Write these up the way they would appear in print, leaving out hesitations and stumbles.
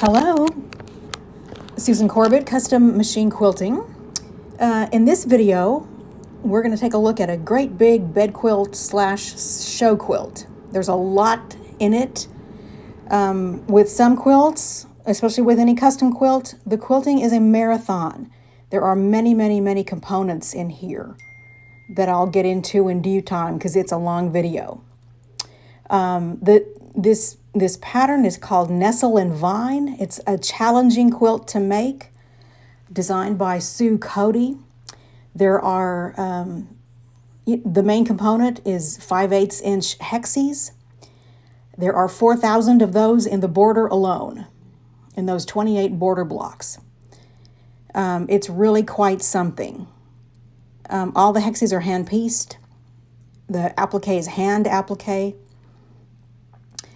Hello, Susan Corbett, Custom Machine Quilting. In this video, we're going to take a look at a great big bed quilt slash show quilt. There's a lot in it. With some quilts, especially with any custom quilt, the quilting is a marathon. There are many components in here that I'll get into in due time because it's a long video. This pattern is called Nestle Vine. It's a challenging quilt to make, designed by Sue Cody. There are, the main component is 5/8 inch hexies. There are 4,000 of those in the border alone, in those 28 border blocks. It's really quite something. All the hexies are hand-pieced. The appliqué is hand-appliqué.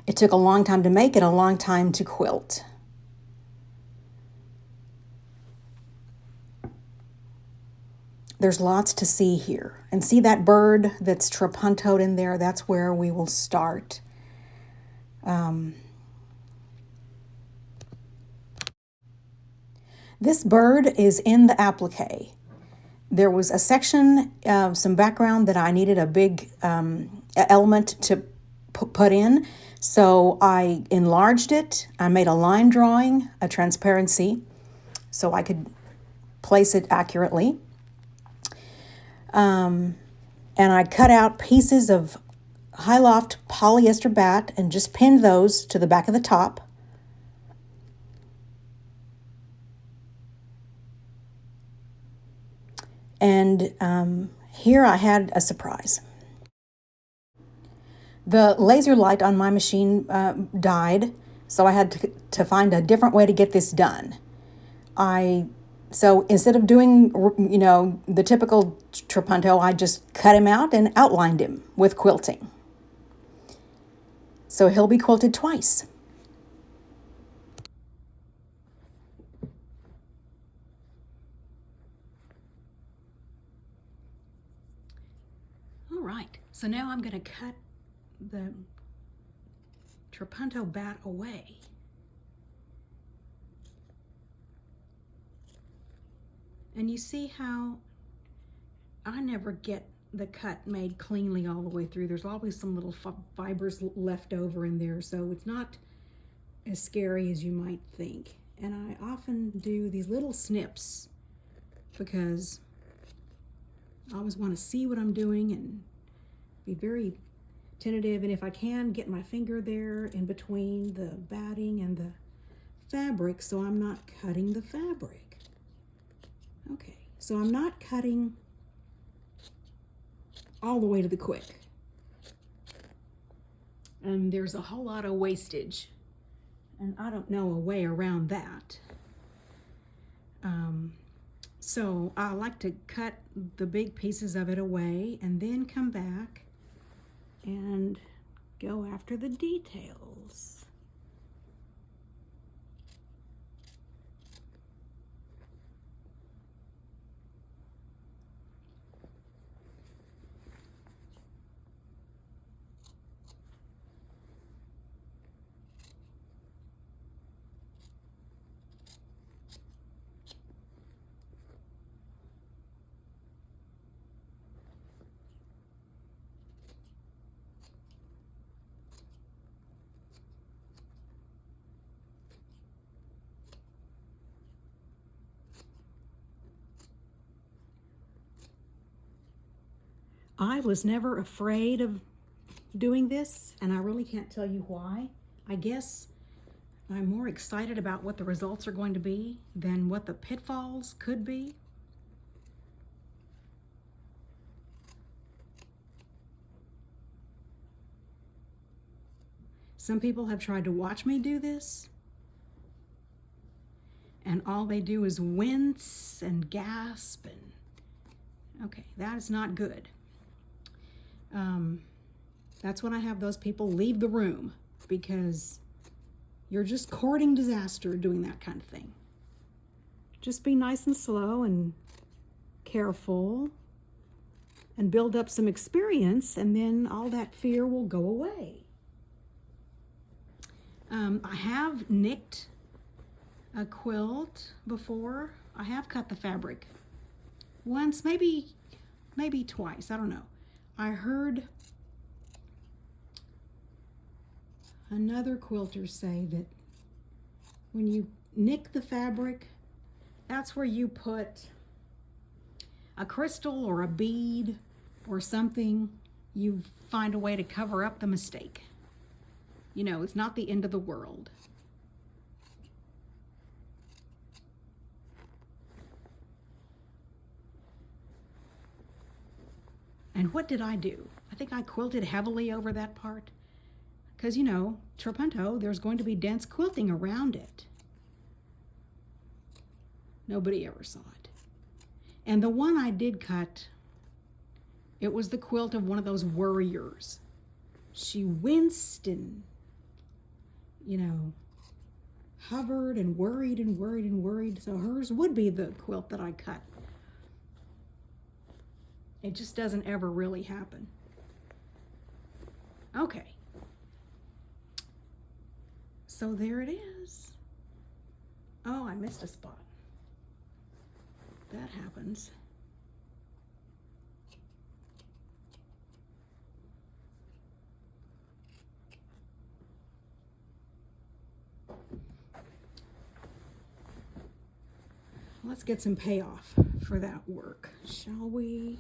It took a long time to make and a long time to quilt. There's lots to see here. And see that bird that's trapuntoed in there? That's where we will start. This bird is in the appliqué. There was a section, some background that I needed a big element to put in. So I enlarged it. I made a line drawing, a transparency, so I could place it accurately. And I cut out pieces of high loft polyester bat and just pinned those to the back of the top. And here I had a surprise. The laser light on my machine died, so I had to find a different way to get this done. So instead of doing, the typical trapunto, I just cut him out and outlined him with quilting. So he'll be quilted twice. All right, so now I'm going to cut the trapunto bat away. And you see how I never get the cut made cleanly all the way through. There's always some little fibers left over in there, so it's not as scary as you might think. And I often do these little snips because I always want to see what I'm doing and be very tentative, and if I can, get my finger there in between the batting and the fabric so I'm not cutting the fabric. Okay, so I'm not cutting all the way to the quick. And there's a whole lot of wastage, and I don't know a way around that. So I like to cut the big pieces of it away and then come back and go after the details. I was never afraid of doing this, and I really can't tell you why. I guess I'm more excited about what the results are going to be than what the pitfalls could be. Some people have tried to watch me do this, and all they do is wince and gasp, and okay, that is not good. That's when I have those people leave the room, because you're just courting disaster doing that kind of thing. Just be nice and slow and careful and build up some experience, and then all that fear will go away. I have nicked a quilt before. I have cut the fabric once, maybe twice, I don't know. I heard another quilter say that when you nick the fabric, that's where you put a crystal or a bead or something. You find a way to cover up the mistake. You know, it's not the end of the world. And what did I do? I think I quilted heavily over that part. Because, you know, trapunto, there's going to be dense quilting around it. Nobody ever saw it. And the one I did cut, it was the quilt of one of those worriers. She winced and, you know, hovered and worried and worried and worried. So hers would be the quilt that I cut. It just doesn't ever really happen. Okay. So there it is. Oh, I missed a spot. That happens. Let's get some payoff for that work, shall we?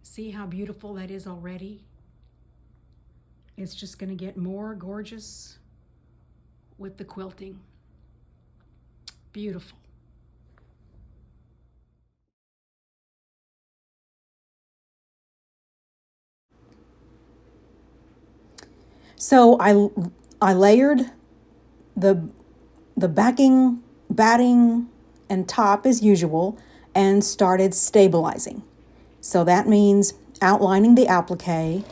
See how beautiful that is already? It's just going to get more gorgeous with the quilting. Beautiful. So I layered the backing, batting, and top as usual and started stabilizing. So that means outlining the appliqué,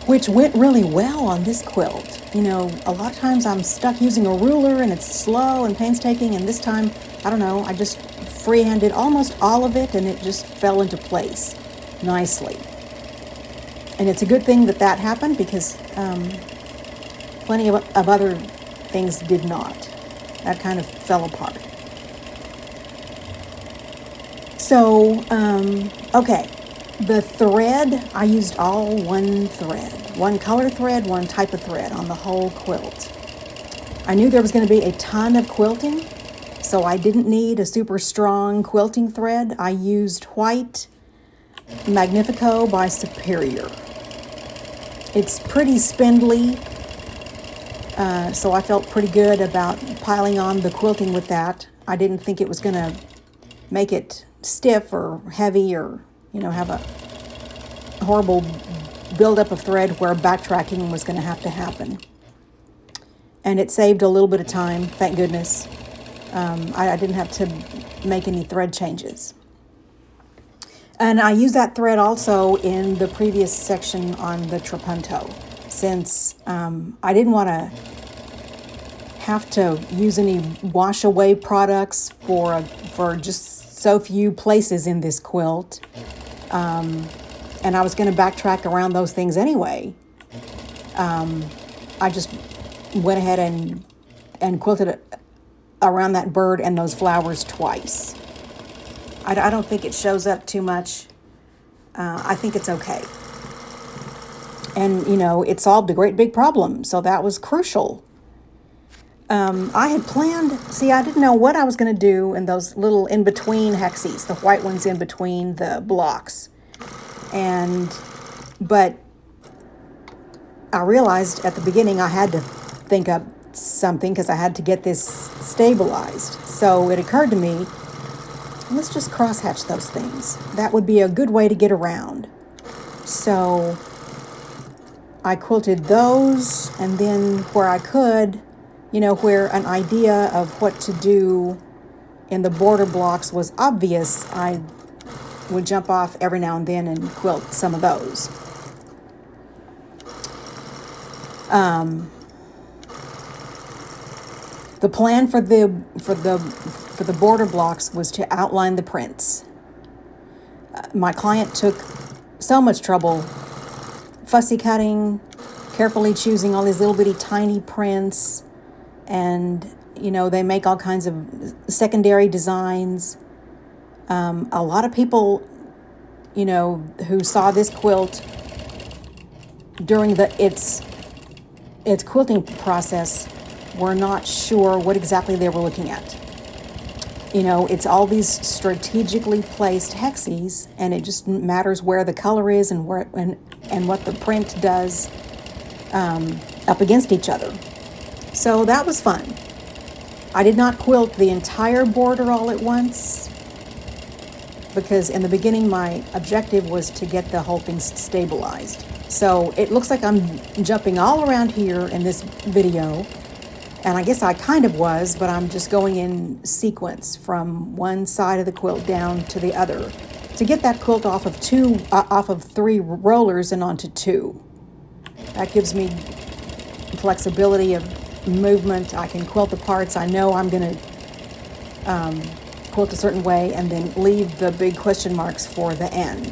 which went really well on this quilt. You know, a lot of times I'm stuck using a ruler and it's slow and painstaking, and this time, I don't know, I just freehanded almost all of it and it just fell into place nicely. And it's a good thing that that happened because plenty of other things did not. That kind of fell apart. So, okay, the thread, I used all one thread. One color thread, one type of thread on the whole quilt. I knew there was going to be a ton of quilting, so I didn't need a super strong quilting thread. I used white Magnifico by Superior. It's pretty spindly, so I felt pretty good about piling on the quilting with that. I didn't think it was going to make it stiff or heavy or, you know, have a horrible buildup of thread where backtracking was going to have to happen. And it saved a little bit of time, thank goodness. I didn't have to make any thread changes. And I used that thread also in the previous section on the trapunto, since I didn't want to have to use any wash away products for just so few places in this quilt. And I was going to backtrack around those things anyway. I just went ahead and quilted around that bird and those flowers twice. I don't think it shows up too much. I think it's okay. And, you know, it solved a great big problem, so that was crucial. I had planned, I didn't know what I was going to do in those little in-between hexies, the white ones in between the blocks. But I realized at the beginning I had to think up something because I had to get this stabilized. So it occurred to me, let's just crosshatch those things. That would be a good way to get around. So I quilted those, and then where I could, you know, where an idea of what to do in the border blocks was obvious, I would jump off every now and then and quilt some of those. The plan for the border blocks was to outline the prints. My client took so much trouble fussy cutting, carefully choosing all these little bitty tiny prints, and you know, they make all kinds of secondary designs. A lot of people, you know, who saw this quilt during its quilting process were not sure what exactly they were looking at. You know, it's all these strategically placed hexies, and it just matters where the color is and where and what the print does up against each other. So that was fun. I did not quilt the entire border all at once because in the beginning my objective was to get the whole thing stabilized. So it looks like I'm jumping all around here in this video, and I guess I kind of was, but I'm just going in sequence from one side of the quilt down to the other to get that quilt off of 3 rollers and onto 2. That gives me flexibility of movement. I can quilt the parts I know I'm going to quilt a certain way, and then leave the big question marks for the end.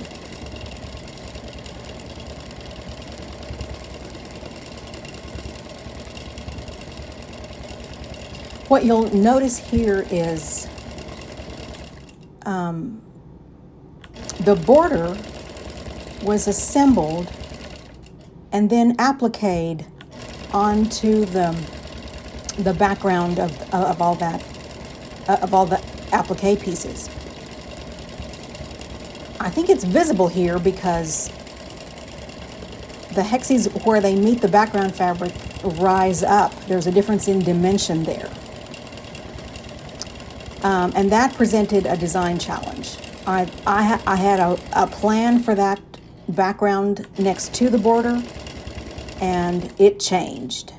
What you'll notice here is the border was assembled and then appliquéd onto the background of all that of all the appliqué pieces. I think it's visible here because the hexies where they meet the background fabric rise up. There's a difference in dimension there. And that presented a design challenge. I had a plan for that background next to the border, and it changed.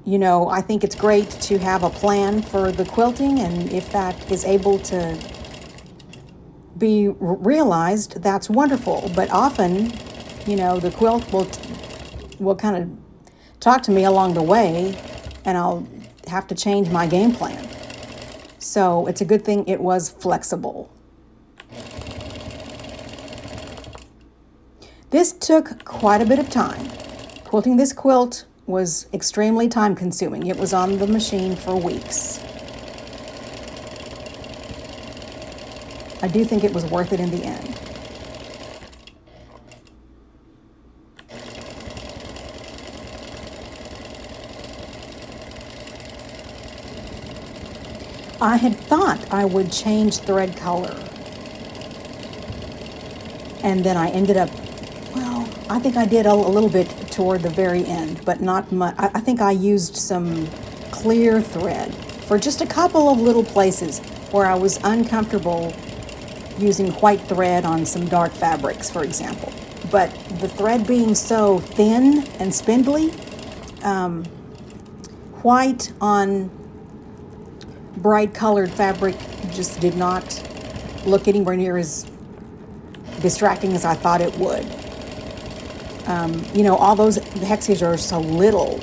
You know, I think it's great to have a plan for the quilting, and if that is able to be realized, that's wonderful. But often, you know, the quilt will kind of talk to me along the way, and I'll have to change my game plan. So it's a good thing it was flexible. This took quite a bit of time. Quilting this quilt was extremely time consuming. It was on the machine for weeks. I do think it was worth it in the end. I had thought I would change thread color, and then I ended up, well, I think I did a little bit toward the very end, but not much. I think I used some clear thread for just a couple of little places where I was uncomfortable using white thread on some dark fabrics, for example. But the thread being so thin and spindly, white on bright colored fabric just did not look anywhere near as distracting as I thought it would. You know, all those hexies are so little,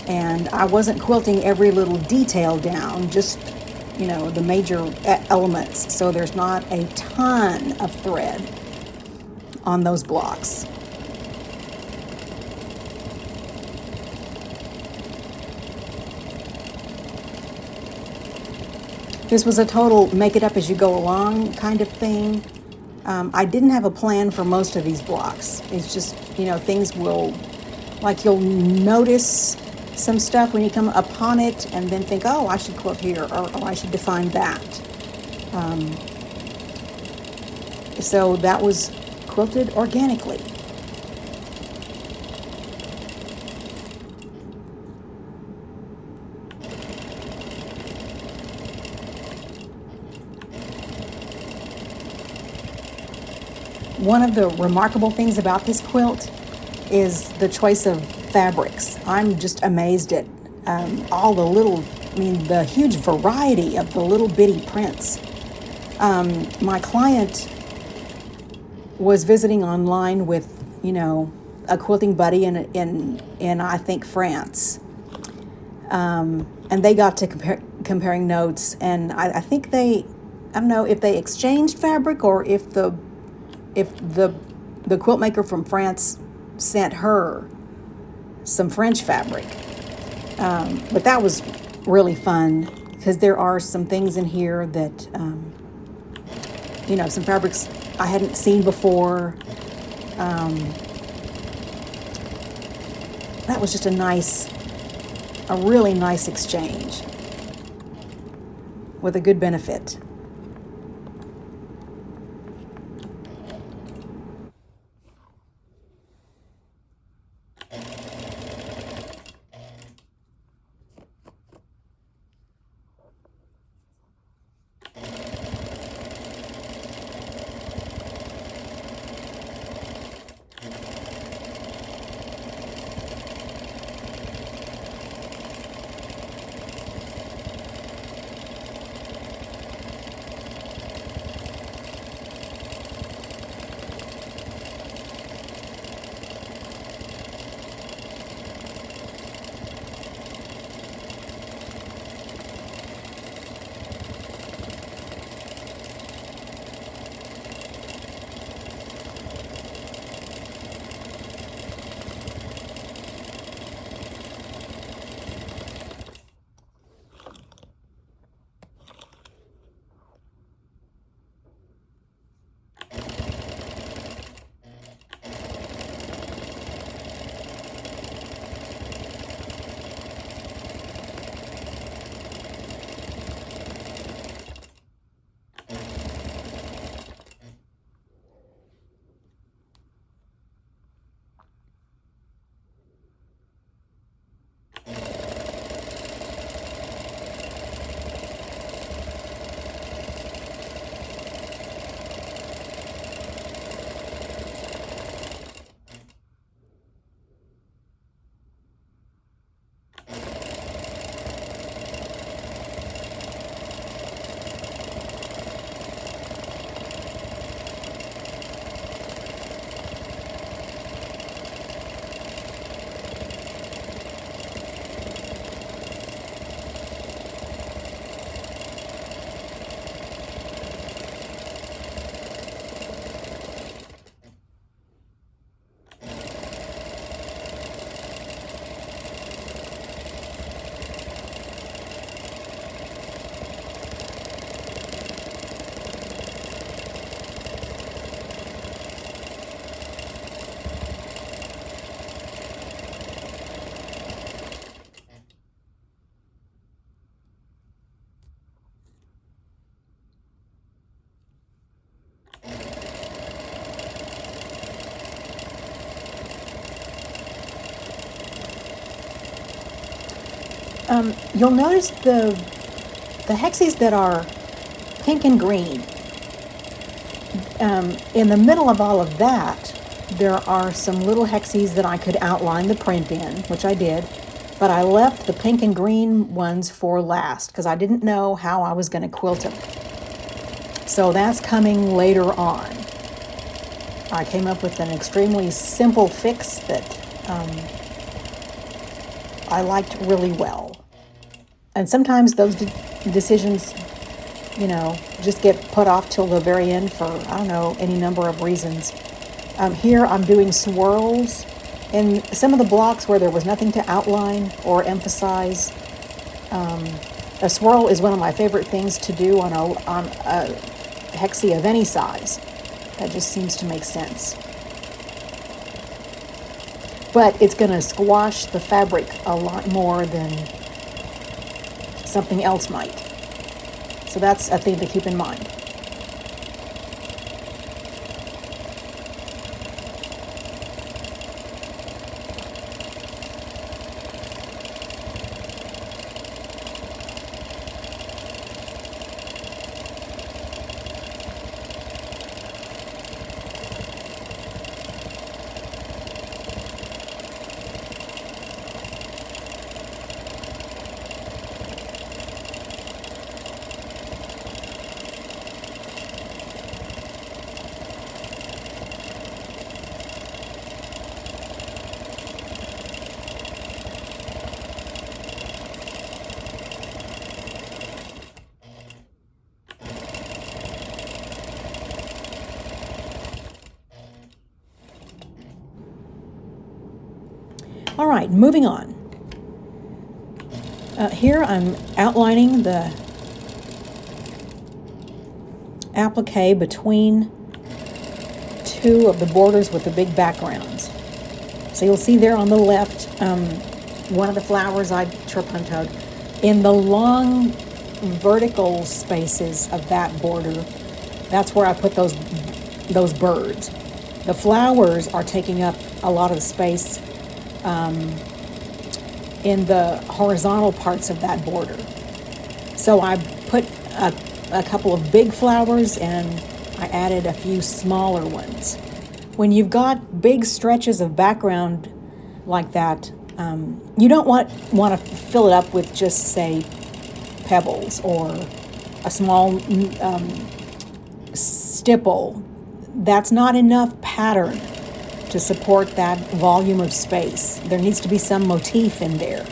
and I wasn't quilting every little detail down, just, you know, the major elements. So there's not a ton of thread on those blocks. This was a total make it up as you go along kind of thing. I didn't have a plan for most of these blocks. It's just, you know, things will, like you'll notice some stuff when you come upon it and then think, oh, I should quilt here, or I should define that. So that was quilted organically. One of the remarkable things about this quilt is the choice of fabrics. I'm just amazed at all the little, the huge variety of the little bitty prints. My client was visiting online with, you know, a quilting buddy in I think France, and they got to comparing notes, and I think I don't know if they exchanged fabric or if the the quilt maker from France sent her some French fabric. But that was really fun because there are some things in here that, some fabrics I hadn't seen before. That was just a really nice exchange with a good benefit. You'll notice the hexies that are pink and green. In the middle of all of that, there are some little hexies that I could outline the print in, which I did, but I left the pink and green ones for last because I didn't know how I was going to quilt them. So that's coming later on. I came up with an extremely simple fix that I liked really well. And sometimes those decisions, just get put off till the very end for, I don't know, any number of reasons. Here I'm doing swirls in some of the blocks where there was nothing to outline or emphasize. A swirl is one of my favorite things to do on a hexie of any size. That just seems to make sense. But it's going to squash the fabric a lot more than something else might. So that's a thing to keep in mind. All right, moving on. Here I'm outlining the applique between two of the borders with the big backgrounds. So you'll see there on the left, one of the flowers I trapuntoed. In the long vertical spaces of that border, that's where I put those birds. The flowers are taking up a lot of space in the horizontal parts of that border. So I put a couple of big flowers and I added a few smaller ones. When you've got big stretches of background like that, you don't want to fill it up with just, say, pebbles or a small stipple. That's not enough pattern to support that volume of space. There needs to be some motif in there.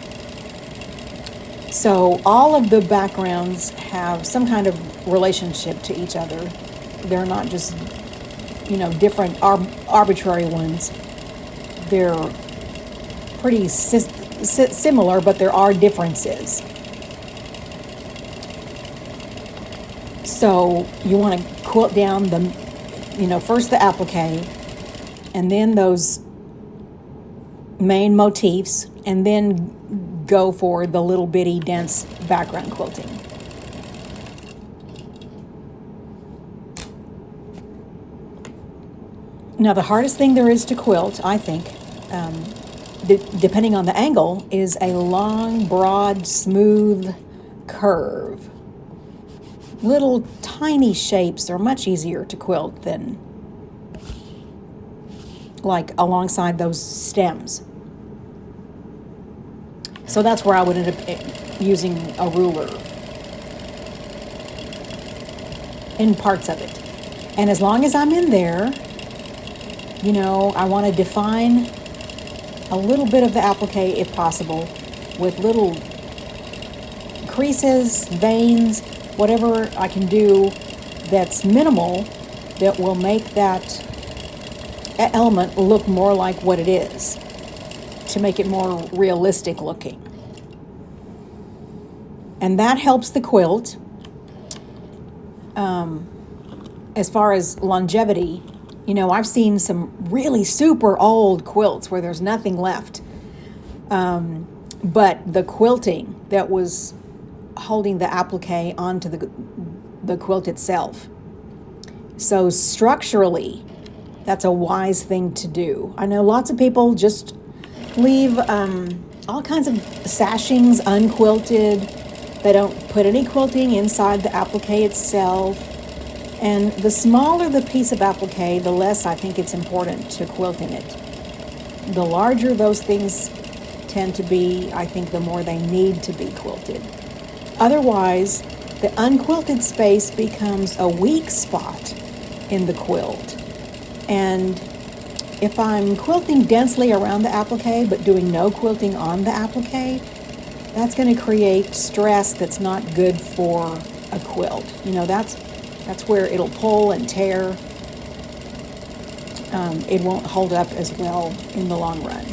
So all of the backgrounds have some kind of relationship to each other. They're not just, different arbitrary ones. They're pretty similar, but there are differences. So you want to quilt down first the applique, and then those main motifs, and then go for the little bitty dense background quilting. Now the hardest thing there is to quilt, I think, depending on the angle, is a long, broad, smooth curve. Little tiny shapes are much easier to quilt than like alongside those stems. So that's where I would end up using a ruler in parts of it. And as long as I'm in there, I want to define a little bit of the applique if possible with little creases, veins, whatever I can do that's minimal that will make that element look more like what it is, to make it more realistic looking. And that helps the quilt. As far as longevity, I've seen some really super old quilts where there's nothing left. But the quilting that was holding the applique onto the quilt itself. So structurally, that's a wise thing to do. I know lots of people just leave all kinds of sashings unquilted. They don't put any quilting inside the applique itself. And the smaller the piece of applique, the less I think it's important to quilting it. The larger those things tend to be, I think the more they need to be quilted. Otherwise, the unquilted space becomes a weak spot in the quilt. And if I'm quilting densely around the applique but doing no quilting on the applique, that's going to create stress that's not good for a quilt. That's where it'll pull and tear. It won't hold up as well in the long run.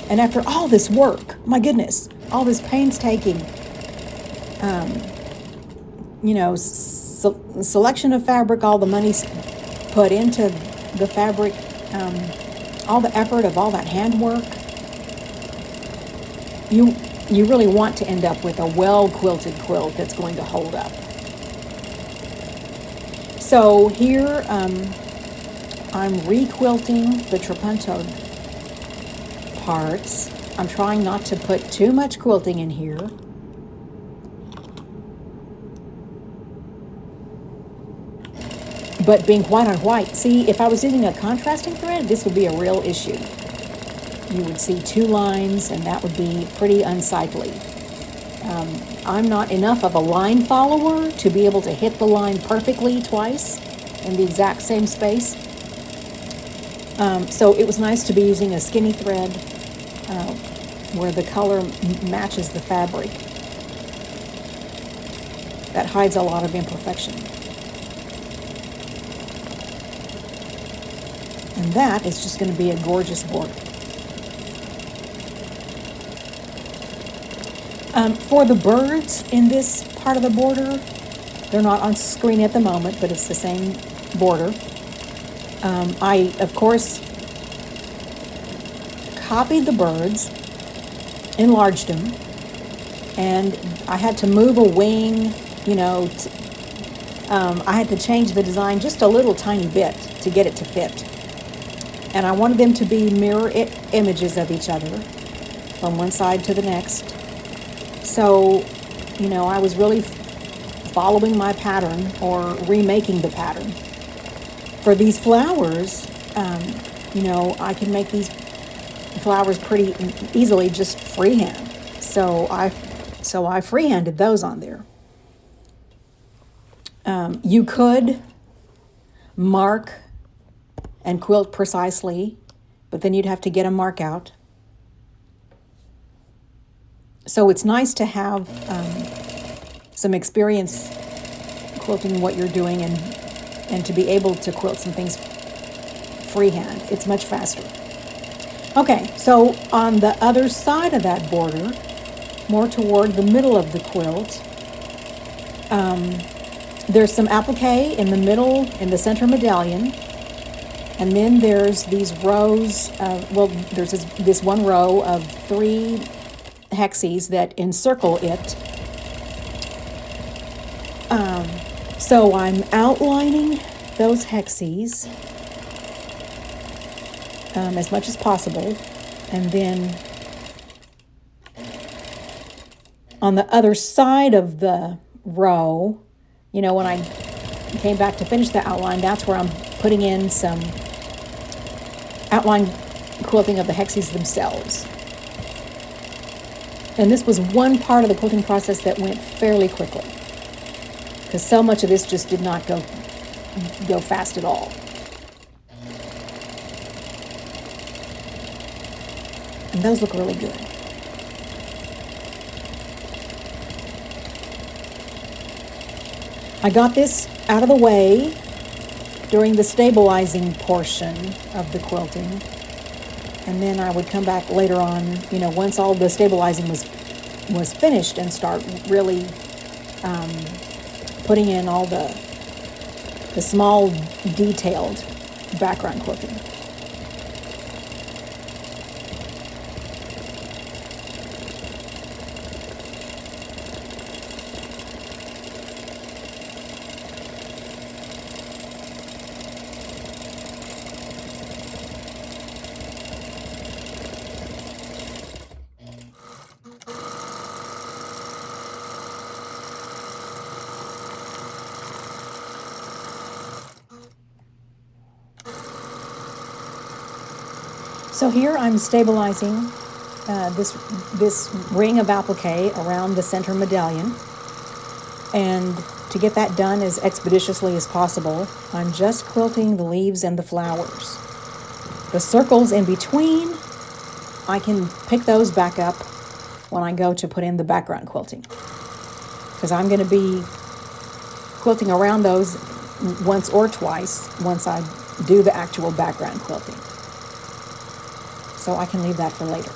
And after all this work, my goodness, all this painstaking, selection of fabric, all the money put into the fabric, all the effort of all that handwork, you really want to end up with a well-quilted quilt that's going to hold up. So here I'm re-quilting the trapuntoed parts. I'm trying not to put too much quilting in here. But being white on white, see, if I was using a contrasting thread, this would be a real issue. You would see two lines, and that would be pretty unsightly. I'm not enough of a line follower to be able to hit the line perfectly twice in the exact same space. So it was nice to be using a skinny thread where the color matches the fabric. That hides a lot of imperfection. And that is just going to be a gorgeous border. For the birds in this part of the border, they're not on screen at the moment, but it's the same border. I, of course, copied the birds, enlarged them, and I had to move a wing, you know, I had to change the design just a little tiny bit to get it to fit. And I wanted them to be mirror images of each other from one side to the next. So, you know, I was really following my pattern or remaking the pattern. For these flowers, you know, I can make these flowers pretty easily just freehand. So I freehanded those on there. You could mark and quilt precisely, but then you'd have to get a mark out. So it's nice to have some experience quilting what you're doing and to be able to quilt some things freehand. It's much faster. Okay, so on the other side of that border, more toward the middle of the quilt, there's some appliqué in the middle, in the center medallion. And then there's these rows of, there's this one row of 3 hexies that encircle it. So I'm outlining those hexies as much as possible. And then on the other side of the row, you know, when I came back to finish the outline, that's where I'm putting in some outline quilting of the hexies themselves. And this was one part of the quilting process that went fairly quickly, because so much of this just did not go fast at all. And those look really good. I got this out of the way during the stabilizing portion of the quilting. And then I would come back later on, you know, once all the stabilizing was finished, and start really putting in all the small detailed background quilting. So here I'm stabilizing this ring of appliqué around the center medallion. And to get that done as expeditiously as possible, I'm just quilting the leaves and the flowers. The circles in between, I can pick those back up when I go to put in the background quilting, because I'm going to be quilting around those once or twice once I do the actual background quilting. So I can leave that for later.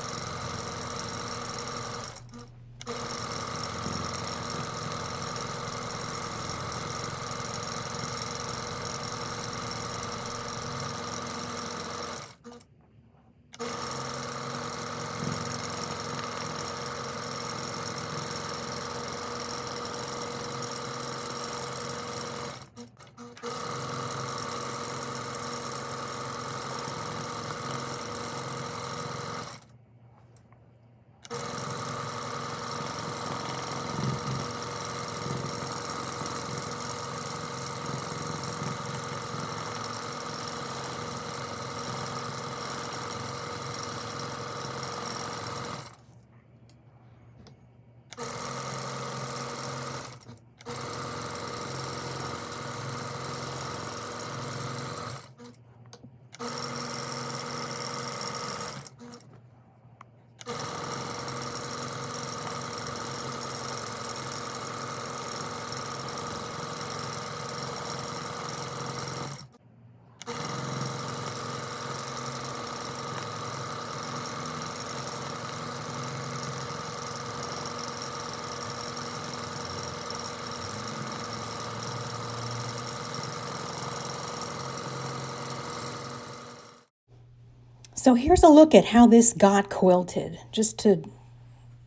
So here's a look at how this got quilted, just to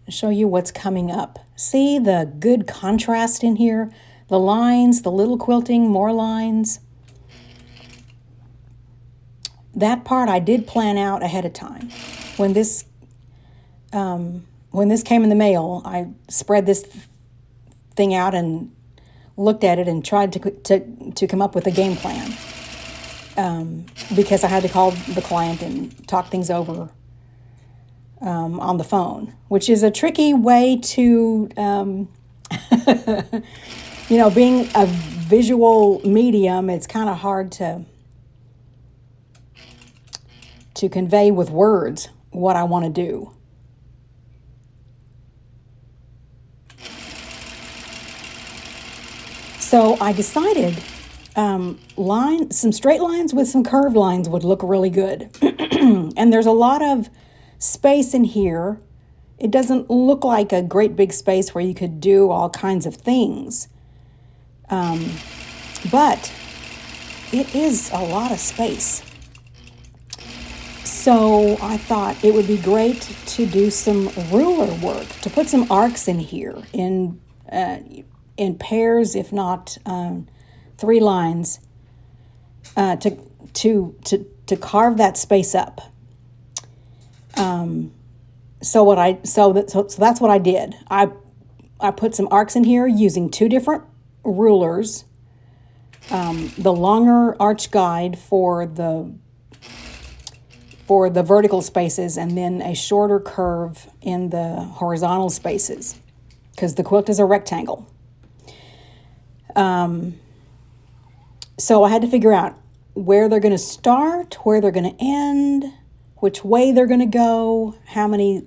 show you what's coming up. See the good contrast in here? The lines, the little quilting, more lines. That part I did plan out ahead of time. When this came in the mail, I spread this thing out and looked at it and tried to come up with a game plan, because I had to call the client and talk things over on the phone, which is a tricky way to, being a visual medium, it's kind of hard to convey with words what I want to do. So I decided some straight lines with some curved lines would look really good. And there's a lot of space in here. It doesn't look like a great big space where you could do all kinds of things. But it is a lot of space. So I thought it would be great to do some ruler work, to put some arcs in here in pairs, if not 3 lines, to carve that space up. So that's what I did. I put some arcs in here using 2 different rulers. The longer arch guide for the vertical spaces, and then a shorter curve in the horizontal spaces, because the quilt is a rectangle. So I had to figure out where they're going to start, where they're going to end, which way they're going to go, how many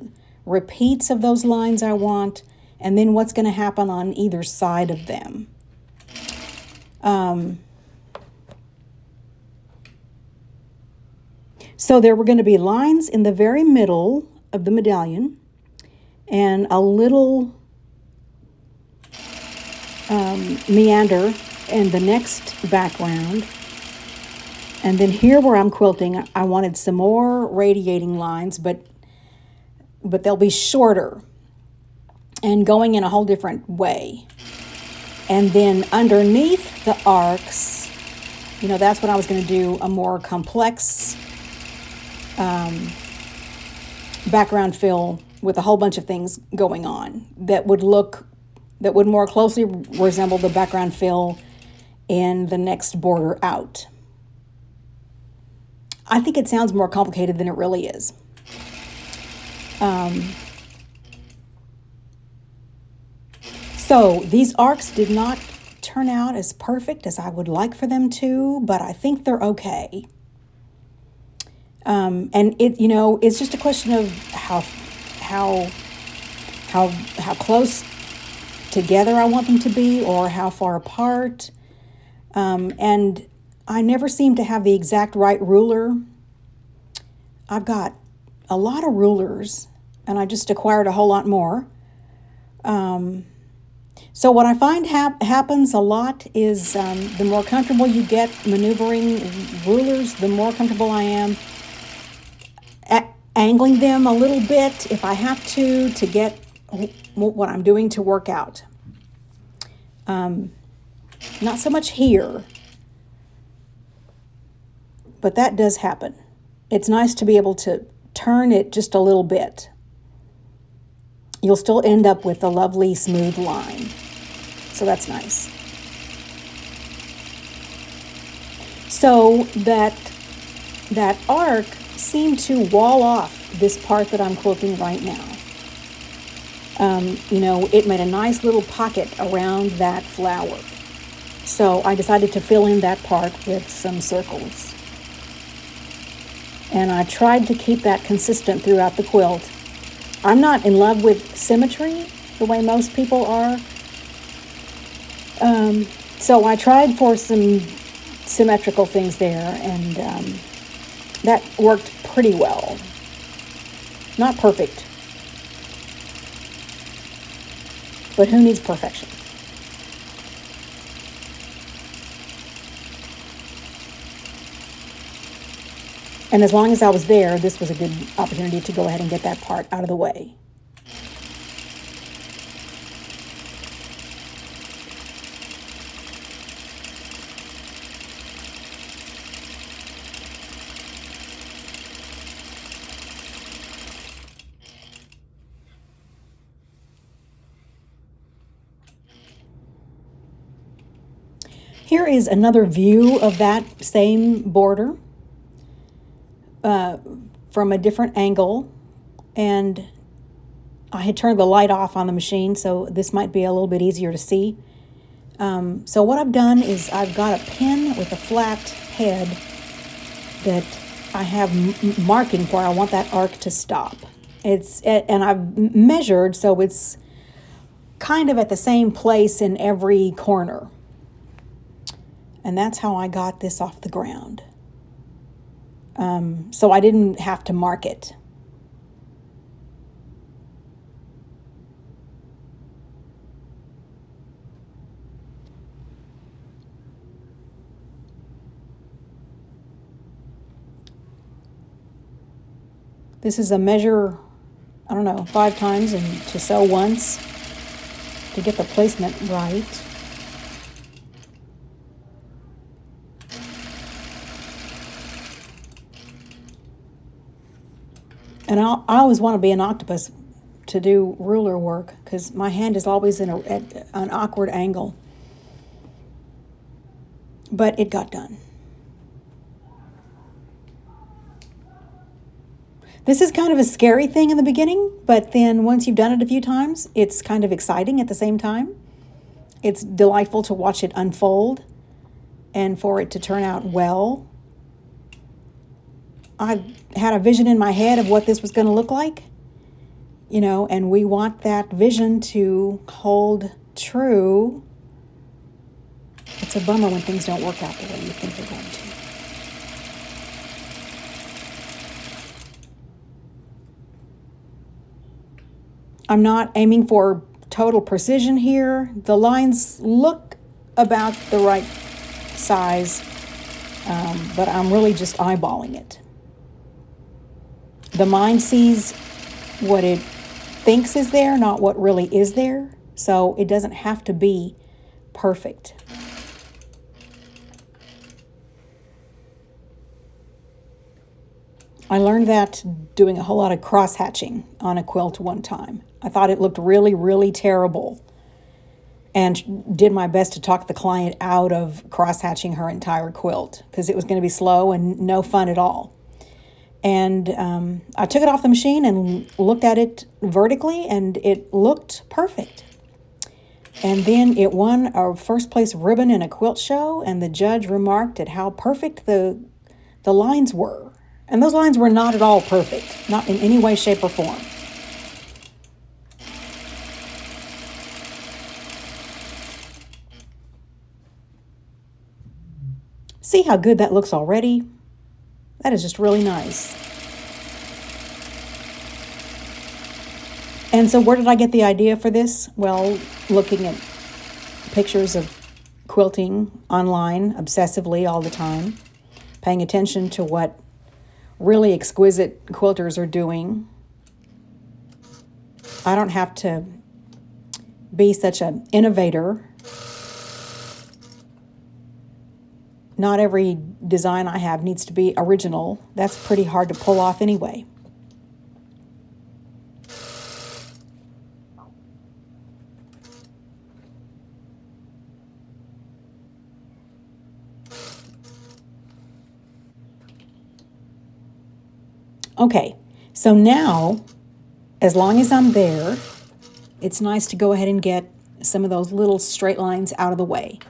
repeats of those lines I want, and then what's going to happen on either side of them. So there were going to be lines in the very middle of the medallion and a little meander in the next background. And then here where I'm quilting, I wanted some more radiating lines, but they'll be shorter and going in a whole different way. And then underneath the arcs, that's what I was going to do, a more complex background fill with a whole bunch of things going on that would more closely resemble the background fill in the next border out. I think it sounds more complicated than it really is. So these arcs did not turn out as perfect as I would like for them to, but I think they're okay. And it's just a question of how close together I want them to be, or how far apart. And I never seem to have the exact right ruler. I've got a lot of rulers, and I just acquired a whole lot more. So what I find happens a lot is the more comfortable you get maneuvering rulers, the more comfortable I am angling them a little bit if I have to get what I'm doing to work out. Not so much here, but that does happen. It's nice to be able to turn it just a little bit. You'll still end up with a lovely smooth line. So that's nice. So that arc seemed to wall off this part that I'm quilting right now. It made a nice little pocket around that flower. So I decided to fill in that part with some circles. And I tried to keep that consistent throughout the quilt. I'm not in love with symmetry the way most people are. So I tried for some symmetrical things there, and that worked pretty well. Not perfect, but who needs perfection? And as long as I was there, this was a good opportunity to go ahead and get that part out of the way. Here is another view of that same border from a different angle, and I had turned the light off on the machine, so this might be a little bit easier to see. So what I've done is I've got a pin with a flat head that I have marking where I want that arc to stop. And I've measured, so it's kind of at the same place in every corner. And that's how I got this off the ground. So I didn't have to mark it. This is a measure, I don't know, 5 times and to sew once to get the placement right. And I always want to be an octopus to do ruler work because my hand is always at an awkward angle. But it got done. This is kind of a scary thing in the beginning, but then once you've done it a few times, it's kind of exciting at the same time. It's delightful to watch it unfold and for it to turn out well. I had a vision in my head of what this was going to look like, and we want that vision to hold true. It's a bummer when things don't work out the way you think they're going to. I'm not aiming for total precision here. The lines look about the right size, but I'm really just eyeballing it. The mind sees what it thinks is there, not what really is there. So it doesn't have to be perfect. I learned that doing a whole lot of cross-hatching on a quilt one time. I thought it looked really, really terrible and did my best to talk the client out of cross-hatching her entire quilt because it was going to be slow and no fun at all. And I took it off the machine and looked at it vertically, and it looked perfect. And then it won a first place ribbon in a quilt show, and the judge remarked at how perfect the lines were. And those lines were not at all perfect, not in any way, shape, or form. See how good that looks already? That is just really nice. And so where did I get the idea for this? Well, looking at pictures of quilting online obsessively all the time, paying attention to what really exquisite quilters are doing. I don't have to be such an innovator. Not every design I have needs to be original. That's pretty hard to pull off anyway. Okay, so now, as long as I'm there, it's nice to go ahead and get some of those little straight lines out of the way.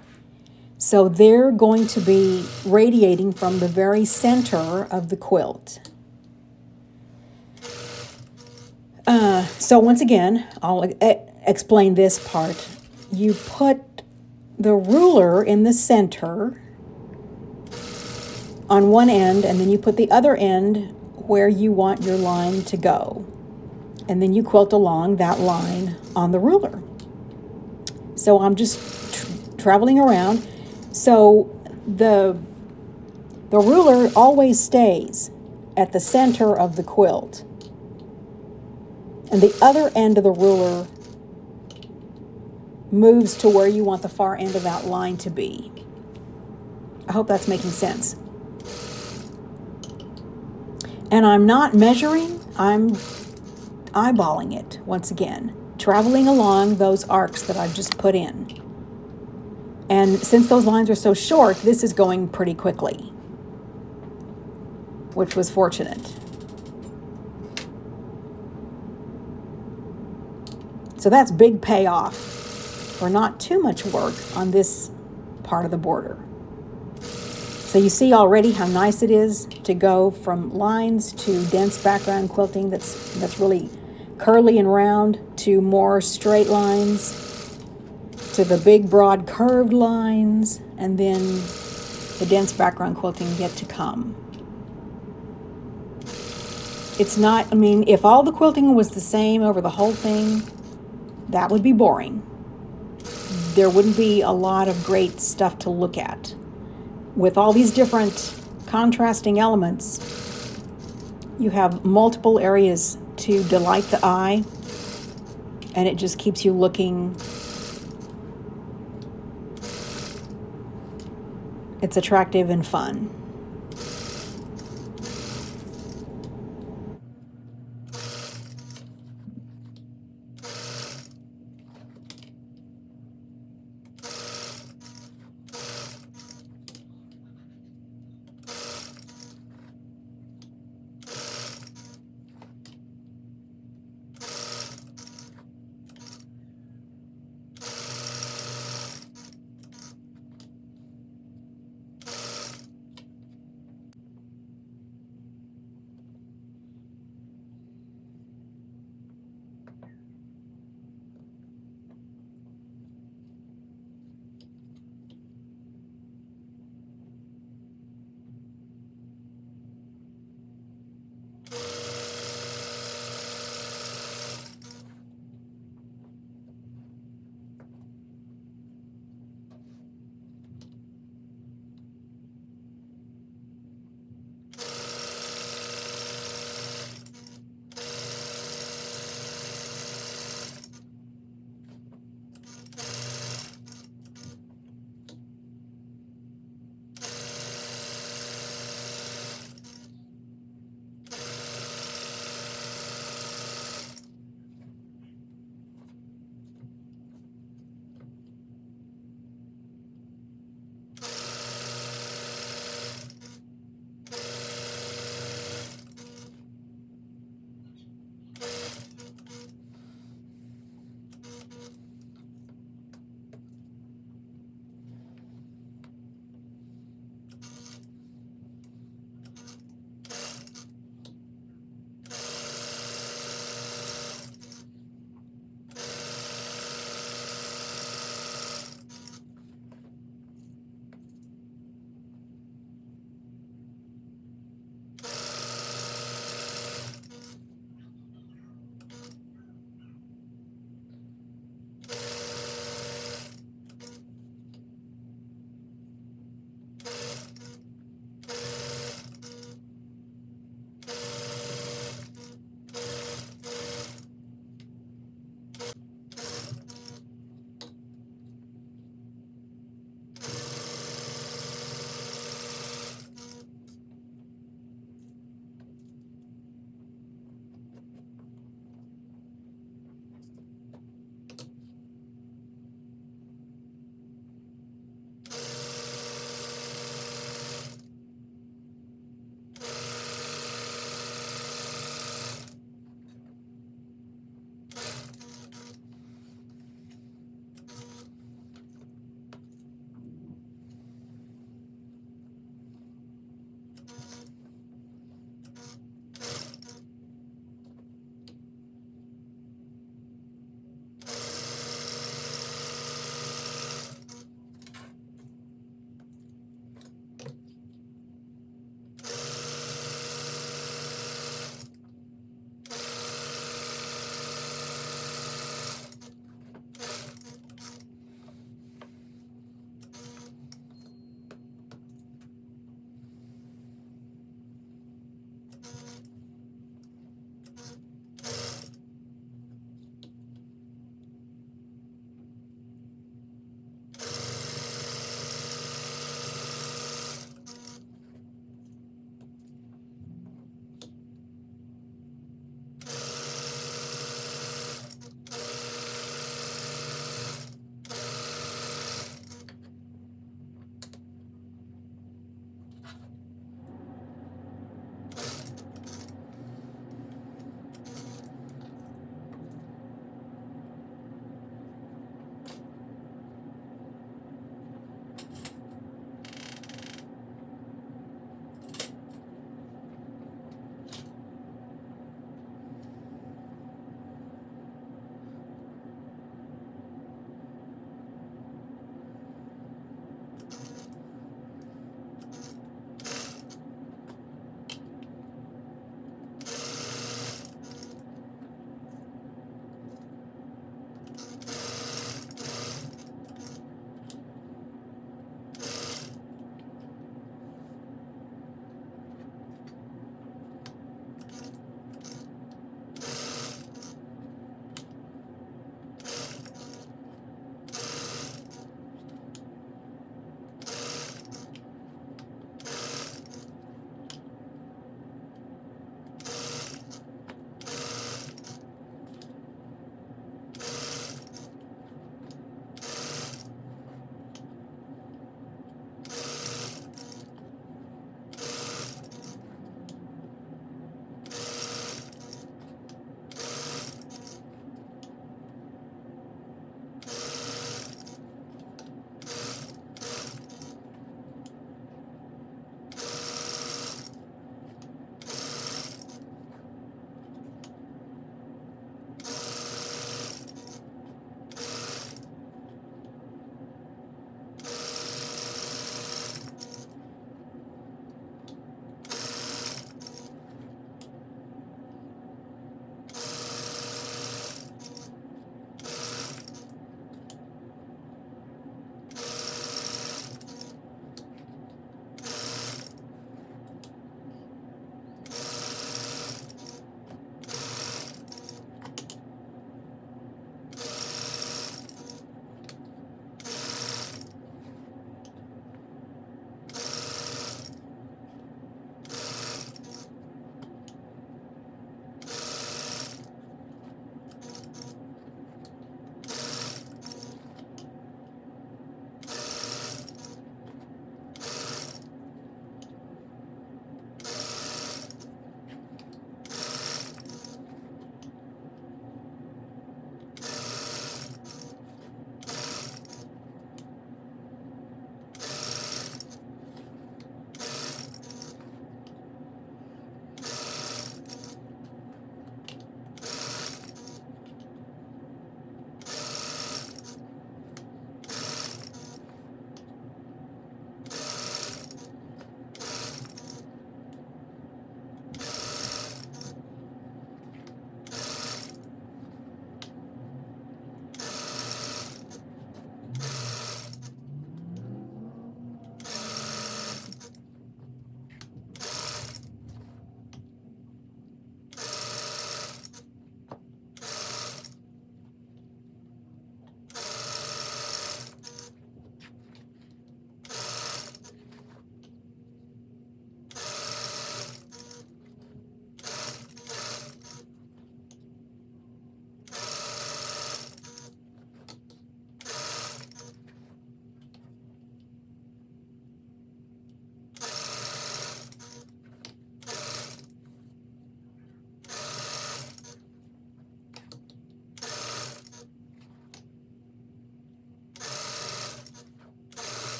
So they're going to be radiating from the very center of the quilt. So once again, I'll explain this part. You put the ruler in the center on one end, and then you put the other end where you want your line to go. And then you quilt along that line on the ruler. So I'm just traveling around. So the ruler always stays. at the center of the quilt. And the other end of the ruler moves to where you want the far end of that line to be. I hope that's making sense. And I'm not measuring, I'm eyeballing it once again, traveling along those arcs that I've just put in. And since those lines are so short, this is going pretty quickly, which was fortunate. So that's big payoff for not too much work on this part of the border. So you see already how nice it is to go from lines to dense background quilting that's really curly and round, to more straight lines, to the big broad curved lines, and then the dense background quilting yet to come. It's not, I mean, if all the quilting was the same over the whole thing, that would be boring. There wouldn't be a lot of great stuff to look at. With all these different contrasting elements, you have multiple areas to delight the eye, and it just keeps you looking. It's attractive and fun.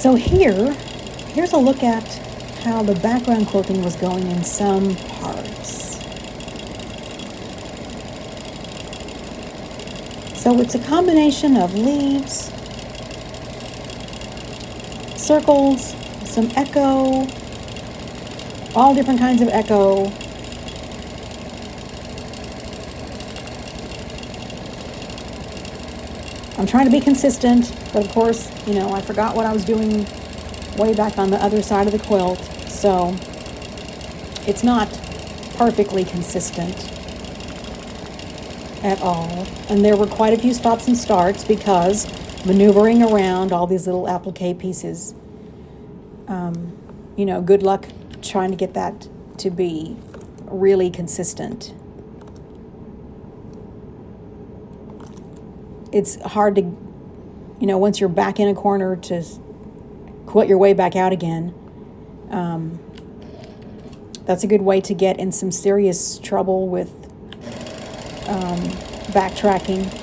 So here's a look at how the background quilting was going in some parts. So it's a combination of leaves, circles, some echo, all different kinds of echo. I'm trying to be consistent, but of course, you know, I forgot what I was doing way back on the other side of the quilt, so it's not perfectly consistent at all. And there were quite a few stops and starts because maneuvering around all these little applique pieces, you know, good luck trying to get that to be really consistent. It's hard to, you know, once you're back in a corner to quilt your way back out again. That's a good way to get in some serious trouble with backtracking.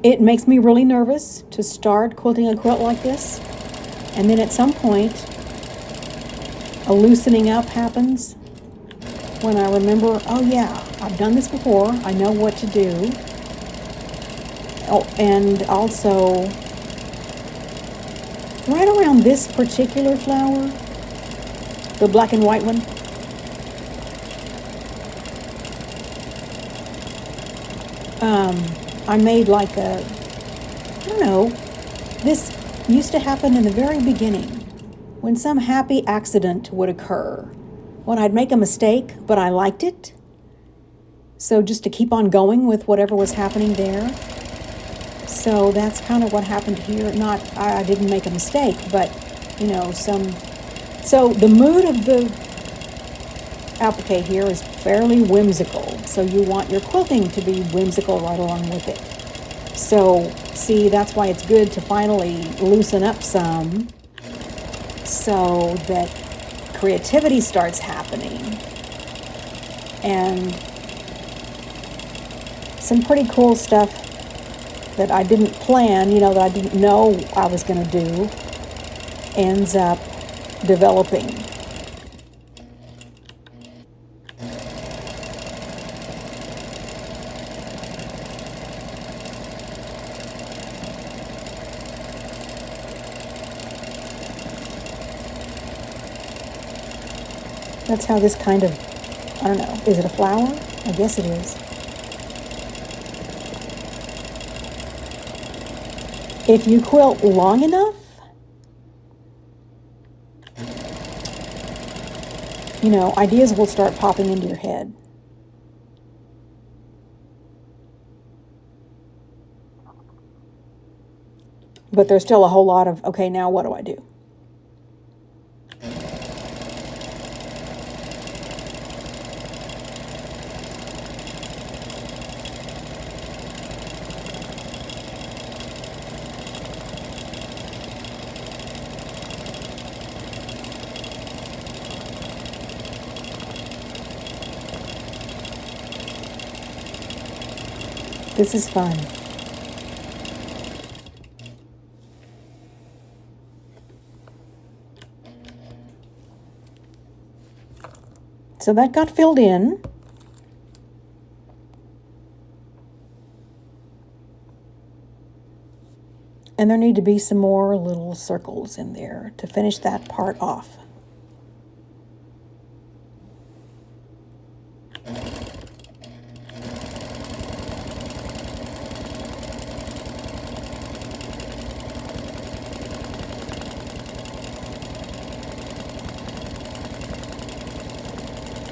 It makes me really nervous to start quilting a quilt like this, and then at some point a loosening up happens when I remember, oh yeah, I've done this before, I know what to do. Oh, and also right around this particular flower, the black and white one, I made like a, I don't know, this used to happen in the very beginning when some happy accident would occur, when I'd make a mistake, but I liked it. So just to keep on going with whatever was happening there. So that's kind of what happened here. Not, I didn't make a mistake, but, you know, so the mood of the applique here is fairly whimsical. So you want your quilting to be whimsical right along with it. So, see, that's why it's good to finally loosen up some so that creativity starts happening. And some pretty cool stuff that I didn't plan, you know, that I didn't know I was going to do, ends up developing. That's how this kind of, I don't know, is it a flower? I guess it is. If you quilt long enough, you know, ideas will start popping into your head. But there's still a whole lot of, okay, now what do I do? This is fun. So that got filled in. And there need to be some more little circles in there to finish that part off.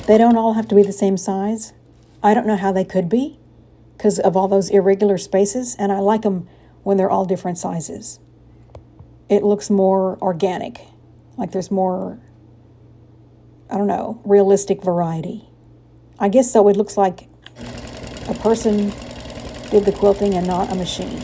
They don't all have to be the same size. I don't know how they could be because of all those irregular spaces, and I like them when they're all different sizes. It looks more organic, like there's more, I don't know, realistic variety. I guess so. It looks like a person did the quilting and not a machine.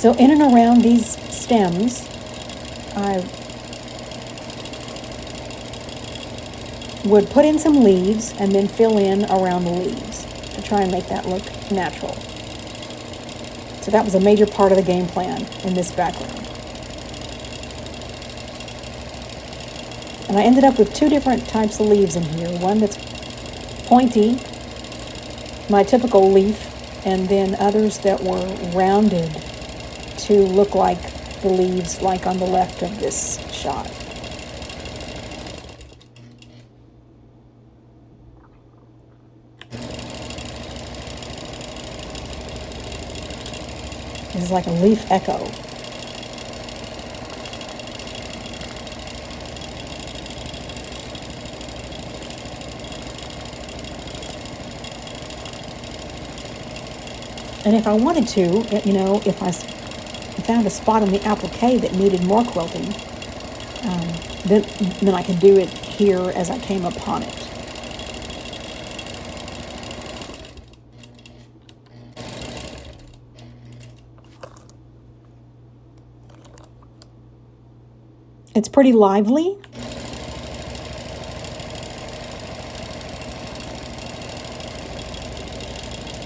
So in and around these stems, I would put in some leaves and then fill in around the leaves to try and make that look natural. So that was a major part of the game plan in this background. And I ended up with two different types of leaves in here. One that's pointy, my typical leaf, and then others that were rounded to look like the leaves like on the left of this shot. This is like a leaf echo. And if I wanted to, you know, if I found a spot on the appliqué that needed more quilting, then I could do it here as I came upon it. It's pretty lively.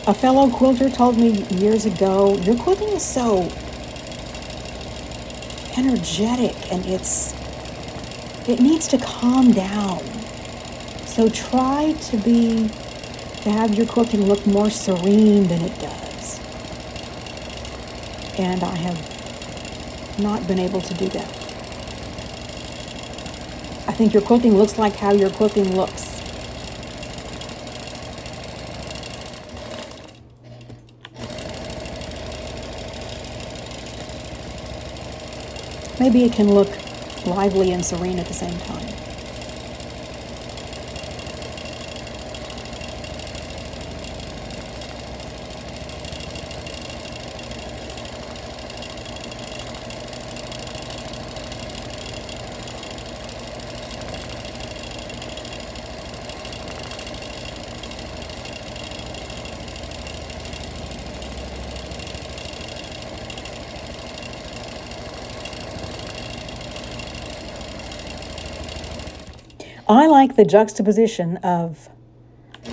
A fellow quilter told me years ago, your quilting is so energetic and it needs to calm down. So try to have your quilting look more serene than it does. And I have not been able to do that. I think your quilting looks like how your quilting looks. Maybe it can look lively and serene at the same time. I like the juxtaposition of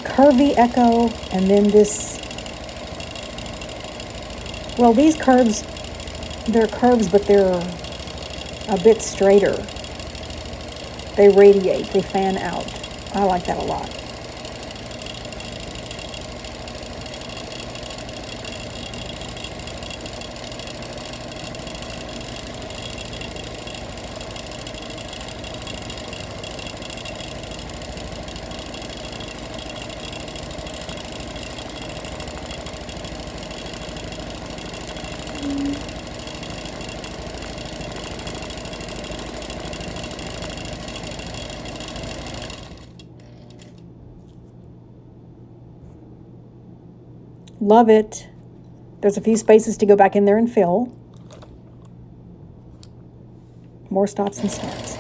curvy echo and then this, well, these curves, they're curves, but they're a bit straighter. They radiate, they fan out. I like that a lot. Love it. There's a few spaces to go back in there and fill. More stops and starts.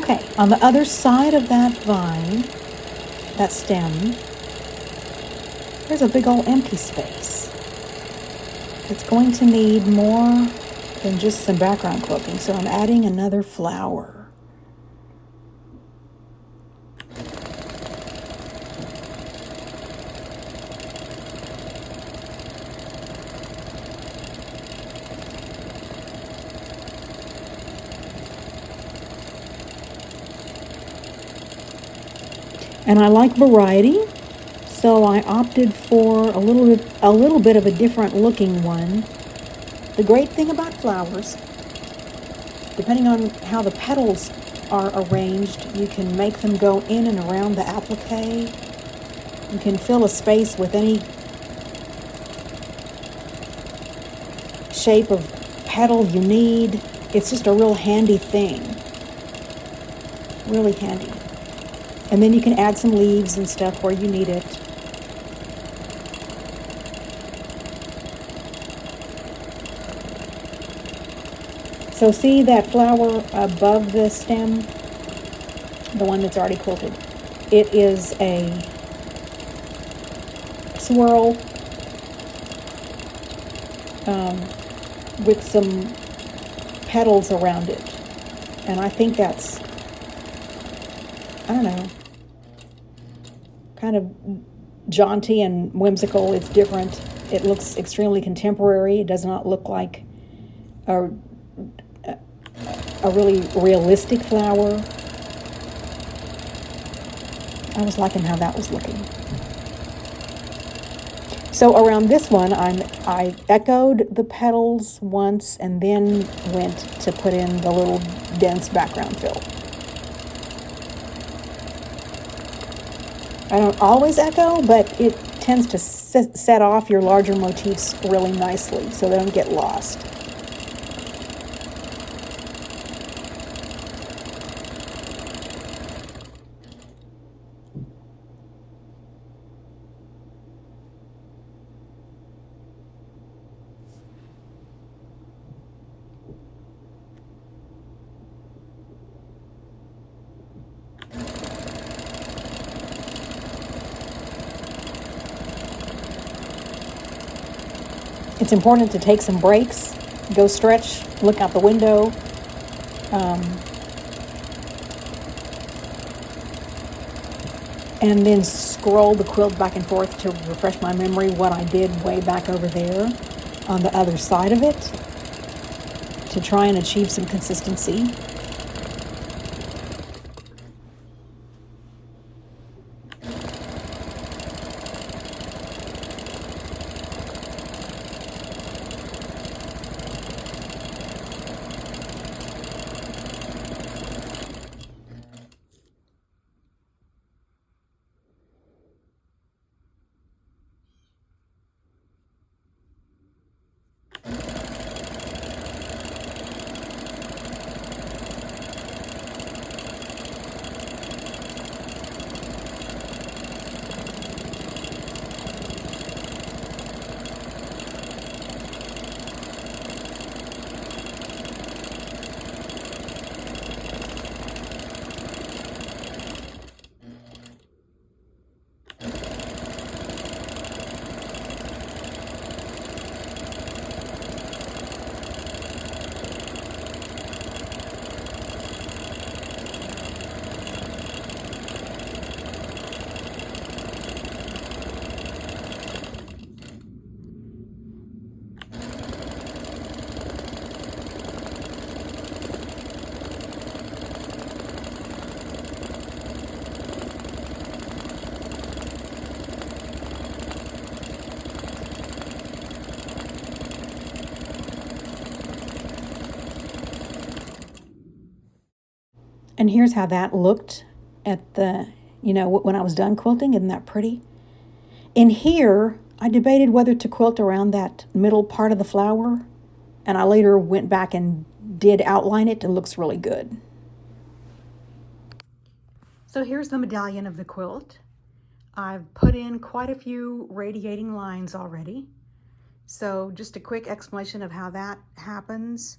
Okay, on the other side of that vine, that stem, there's a big old empty space. It's going to need more than just some background quilting, so I'm adding another flower. And I like variety, so I opted for a little bit of a different looking one. The great thing about flowers, depending on how the petals are arranged, you can make them go in and around the appliqué. You can fill a space with any shape of petal you need. It's just a real handy thing. Really handy. And then you can add some leaves and stuff where you need it. So see that flower above the stem? The one that's already quilted. It is a swirl with some petals around it. And I think that's, I don't know, kind of jaunty and whimsical. It's different. It looks extremely contemporary. It does not look like a really realistic flower. I was liking how that was looking. So around this one, I echoed the petals once and then went to put in the little dense background fill. I don't always echo, but it tends to set off your larger motifs really nicely so they don't get lost. It's important to take some breaks, go stretch, look out the window. And then scroll the quilt back and forth to refresh my memory what I did way back over there on the other side of it to try and achieve some consistency. And here's how that looked at the, when I was done quilting. Isn't that pretty? In here, I debated whether to quilt around that middle part of the flower, and I later went back and did outline it. It looks really good. So here's the medallion of the quilt. I've put in quite a few radiating lines already. So just a quick explanation of how that happens.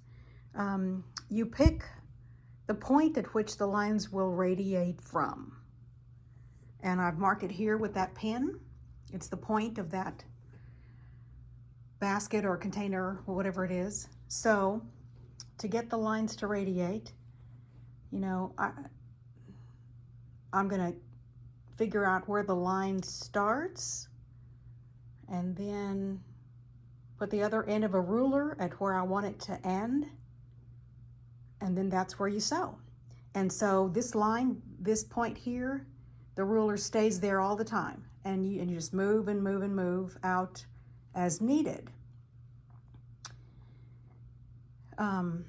You pick the point at which the lines will radiate from. And I've marked it here with that pin. It's the point of that basket or container or whatever it is. So to get the lines to radiate, you know, I'm gonna figure out where the line starts and then put the other end of a ruler at where I want it to end, and then that's where you sew. And so this line, this point here, the ruler stays there all the time, and you just move and move and move out as needed. I'm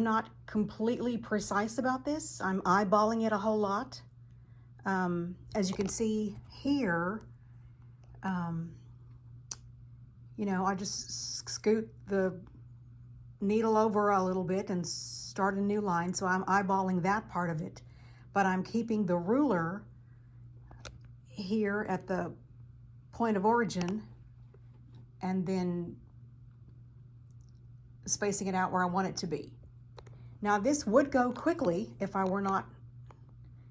not completely precise about this. I'm eyeballing it a whole lot. As you can see here, you know, I just scoot the needle over a little bit and start a new line. So I'm eyeballing that part of it, but I'm keeping the ruler here at the point of origin and then spacing it out where I want it to be. Now this would go quickly if I were not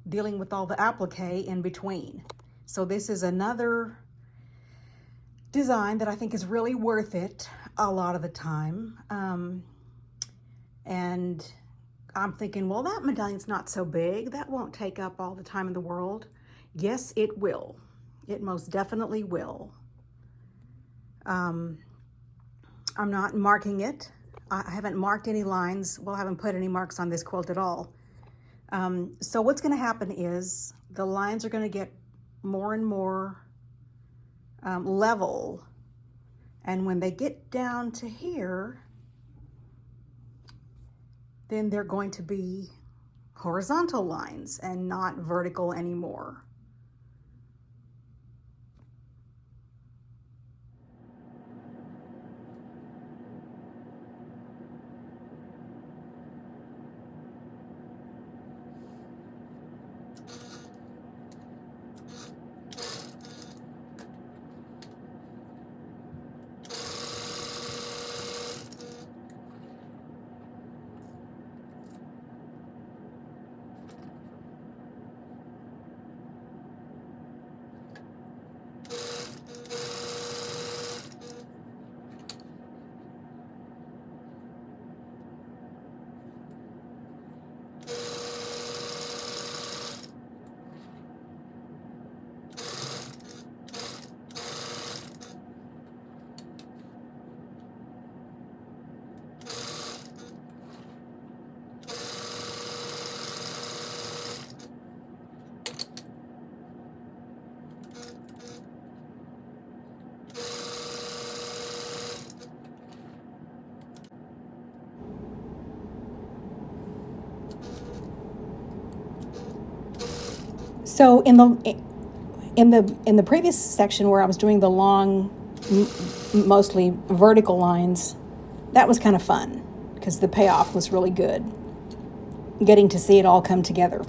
dealing with all the applique in between. So this is another design that I think is really worth it a lot of the time. And I'm thinking, well, that medallion's not so big. That won't take up all the time in the world. Yes, it will. It most definitely will. I'm not marking it. I haven't marked any lines. Well, I haven't put any marks on this quilt at all. So what's going to happen is the lines are going to get more and more level. And when they get down to here, then they're going to be horizontal lines and not vertical anymore. So in the previous section where I was doing the long, mostly vertical lines, that was kind of fun because the payoff was really good, getting to see it all come together.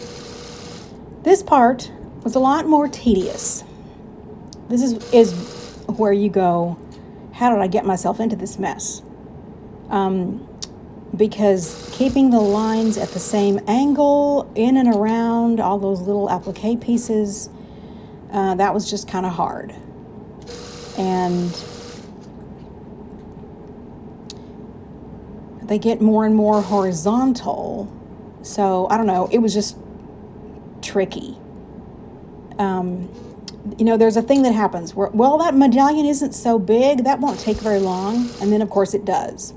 This part was a lot more tedious. This is where you go, how did I get myself into this mess? Because keeping the lines at the same angle, in and around all those little applique pieces, that was just kind of hard. And they get more and more horizontal. So, I don't know, it was just tricky. You know, there's a thing that happens where, well, that medallion isn't so big, that won't take very long. And then, of course, it does.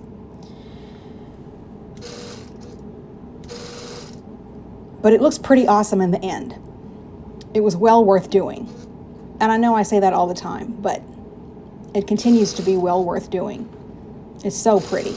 But it looks pretty awesome in the end. It was well worth doing. And I know I say that all the time, but it continues to be well worth doing. It's so pretty.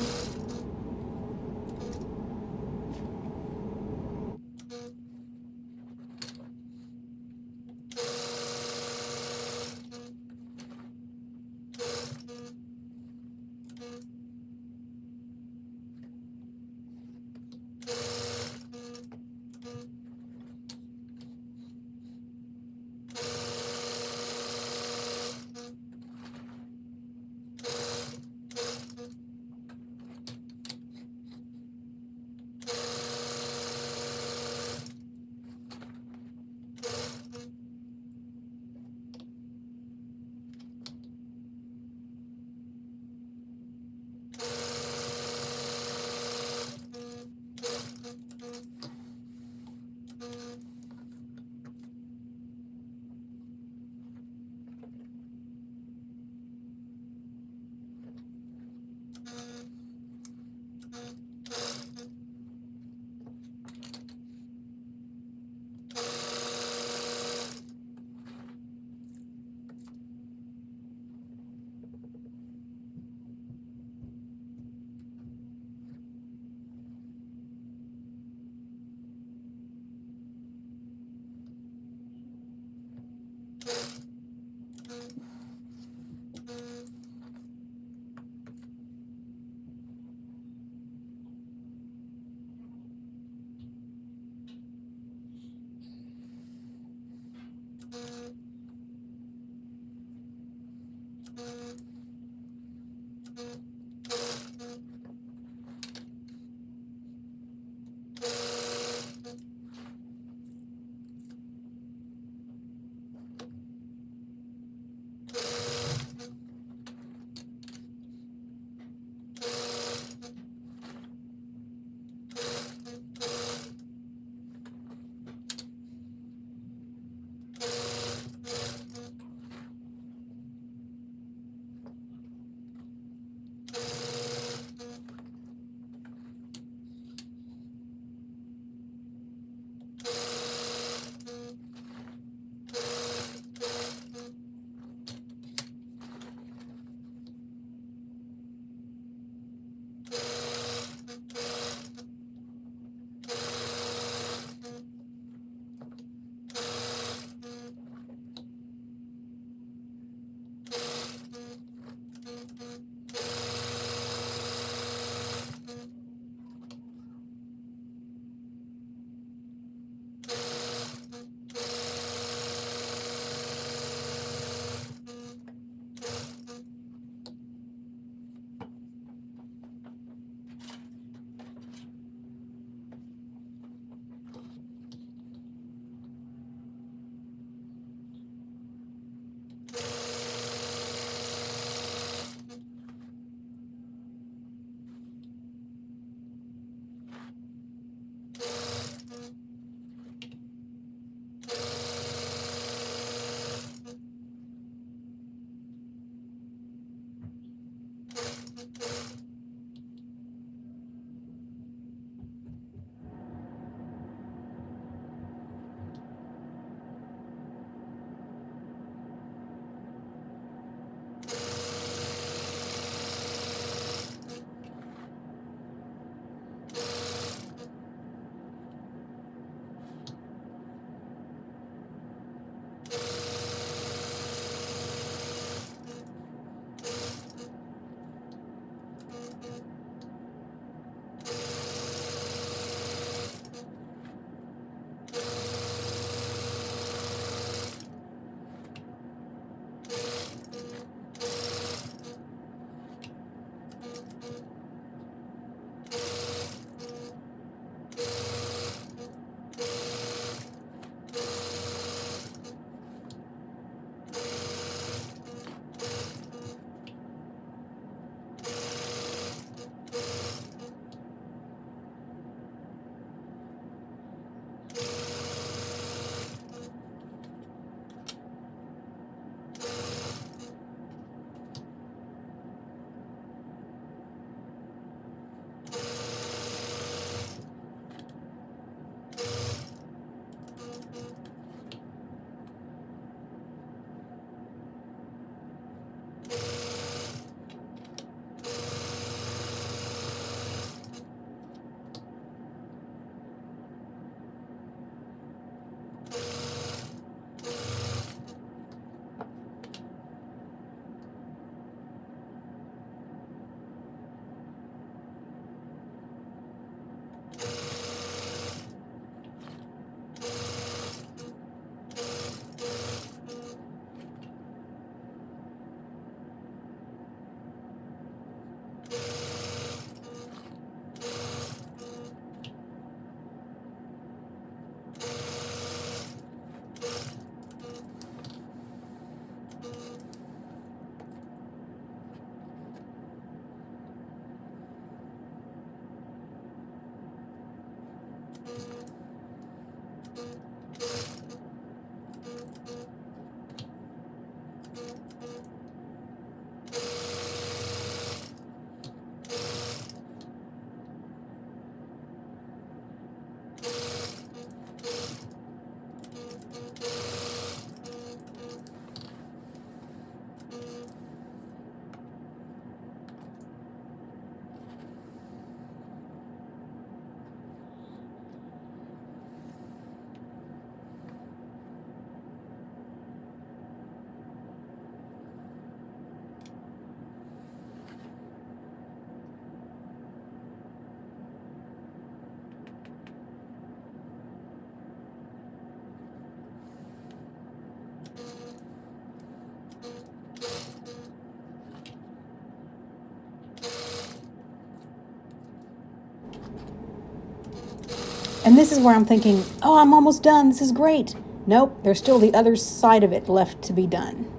And this is where I'm thinking, oh, I'm almost done. This is great. Nope, there's still the other side of it left to be done.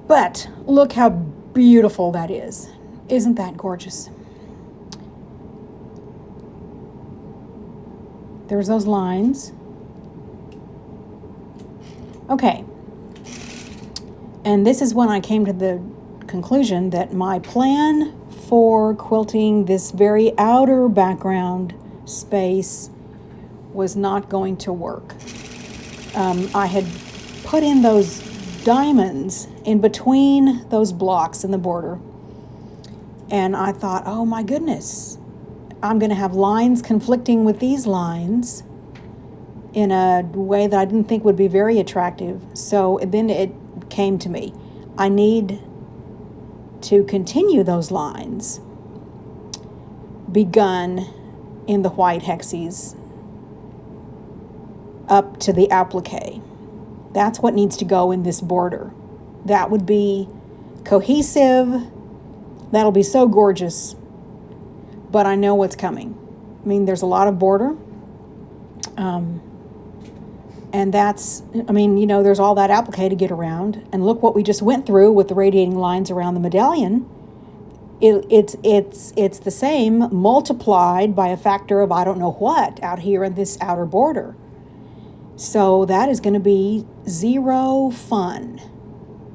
But look how beautiful that is. Isn't that gorgeous? There's those lines. Okay. And this is when I came to the conclusion that my plan for quilting this very outer background space was not going to work. I had put in those diamonds in between those blocks in the border, and I thought, oh my goodness, I'm going to have lines conflicting with these lines in a way that I didn't think would be very attractive. So then it came to me, I need to continue those lines begun in the white hexies up to the appliqué. That's what needs to go in this border. That would be cohesive. That'll be so gorgeous. But I know what's coming. I mean, there's a lot of border. And that's, I mean, you know, there's all that appliqué to get around. And look what we just went through with the radiating lines around the medallion. It's the same multiplied by a factor of I don't know what out here in this outer border. So that is going to be zero fun.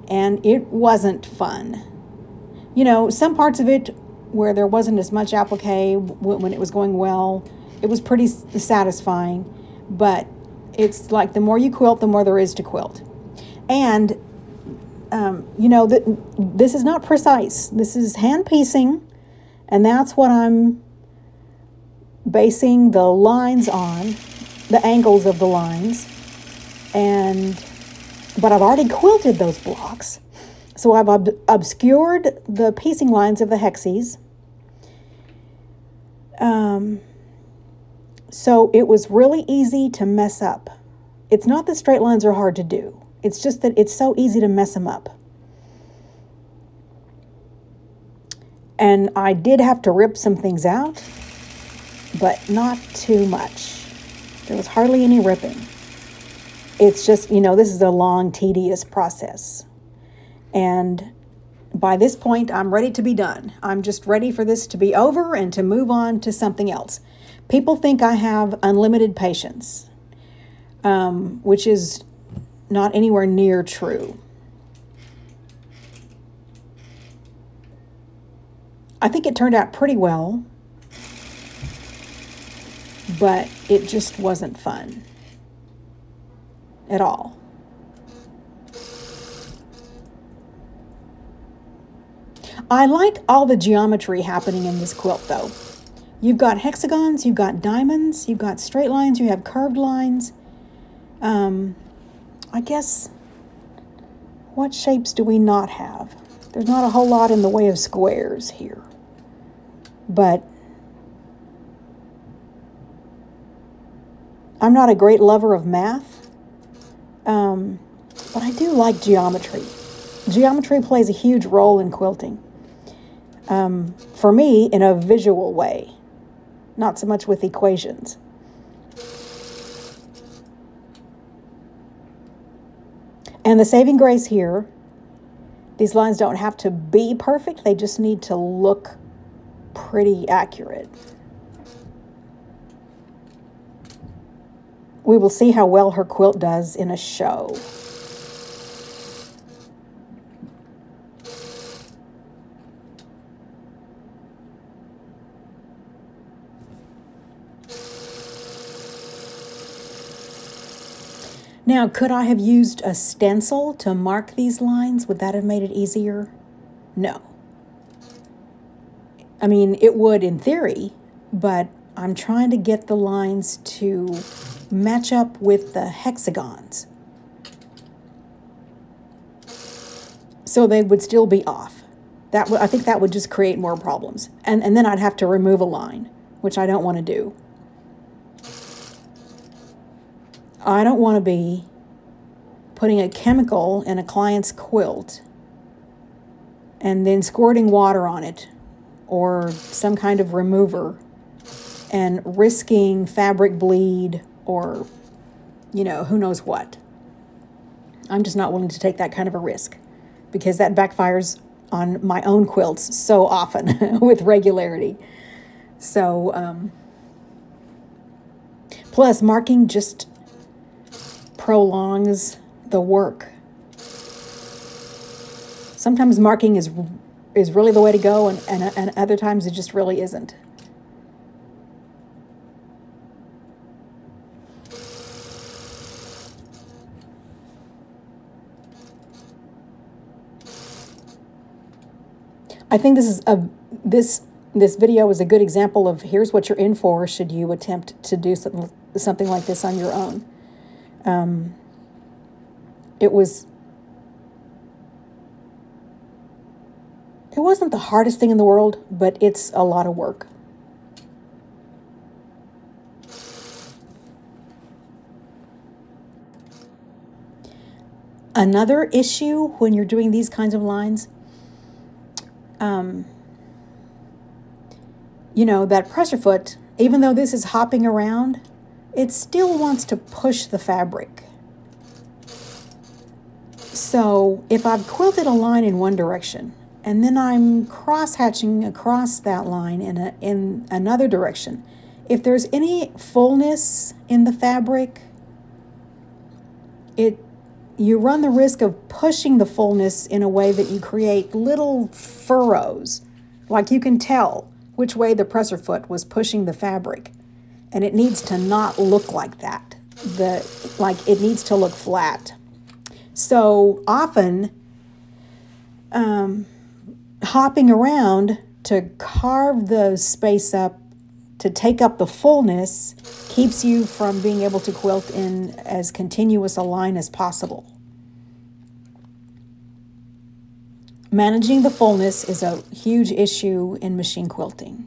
And it wasn't fun. You know, some parts of it where there wasn't as much appliqué when it was going well, it was pretty satisfying. But it's like the more you quilt, the more there is to quilt. And, you know, this is not precise. This is hand piecing. And that's what I'm basing the lines on, the angles of the lines. But I've already quilted those blocks. So I've obscured the piecing lines of the hexies. So it was really easy to mess up. It's not that straight lines are hard to do. It's just that it's so easy to mess them up. And I did have to rip some things out, but not too much. There was hardly any ripping. It's just, you know, this is a long, tedious process. And by this point, I'm ready to be done. I'm just ready for this to be over and to move on to something else. People think I have unlimited patience, which is not anywhere near true. I think it turned out pretty well, but it just wasn't fun at all. I like all the geometry happening in this quilt, though. You've got hexagons, you've got diamonds, you've got straight lines, you have curved lines. I guess, what shapes do we not have? There's not a whole lot in the way of squares here. But I'm not a great lover of math, but I do like geometry. Geometry plays a huge role in quilting. For me, in a visual way, not so much with equations. And the saving grace here, these lines don't have to be perfect, they just need to look pretty accurate. We will see how well her quilt does in a show. Now, could I have used a stencil to mark these lines? Would that have made it easier? No. I mean, it would in theory, but I'm trying to get the lines to match up with the hexagons. So they would still be off. I think that would just create more problems. And then I'd have to remove a line, which I don't want to do. I don't want to be putting a chemical in a client's quilt and then squirting water on it or some kind of remover and risking fabric bleed or, who knows what. I'm just not willing to take that kind of a risk because that backfires on my own quilts so often with regularity. So, plus marking just prolongs the work. Sometimes marking is really the way to go, and other times it just really isn't. I think this video is a good example of here's what you're in for should you attempt to do something like this on your own. It wasn't the hardest thing in the world, but it's a lot of work. Another issue when you're doing these kinds of lines, that pressure foot, even though this is hopping around, it still wants to push the fabric. So if I've quilted a line in one direction, and then I'm cross-hatching across that line in another direction, if there's any fullness in the fabric, you run the risk of pushing the fullness in a way that you create little furrows. Like you can tell which way the presser foot was pushing the fabric. And it needs to not look like that. It needs to look flat. So often, hopping around to carve the space up to take up the fullness keeps you from being able to quilt in as continuous a line as possible. Managing the fullness is a huge issue in machine quilting.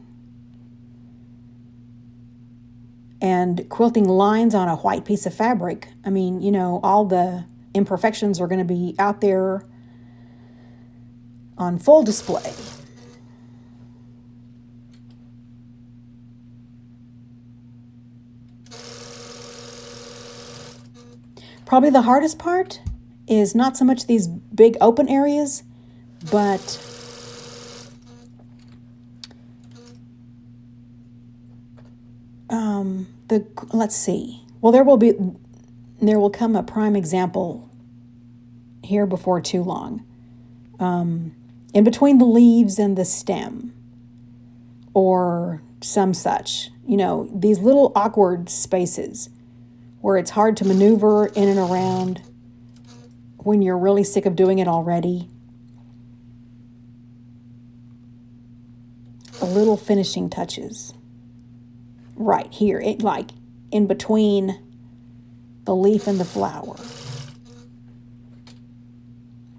And quilting lines on a white piece of fabric, all the imperfections are going to be out there on full display. Probably the hardest part is not so much these big open areas, but let's see. Well, there will come a prime example here before too long. In between the leaves and the stem, or some such, these little awkward spaces where it's hard to maneuver in and around when you're really sick of doing it already. The little finishing touches. Right here, in between the leaf and the flower.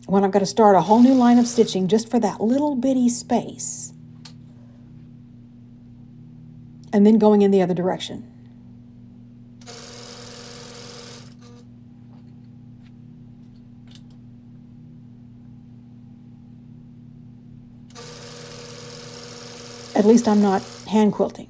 When I've got to start a whole new line of stitching just for that little bitty space. And then going in the other direction. At least I'm not hand quilting.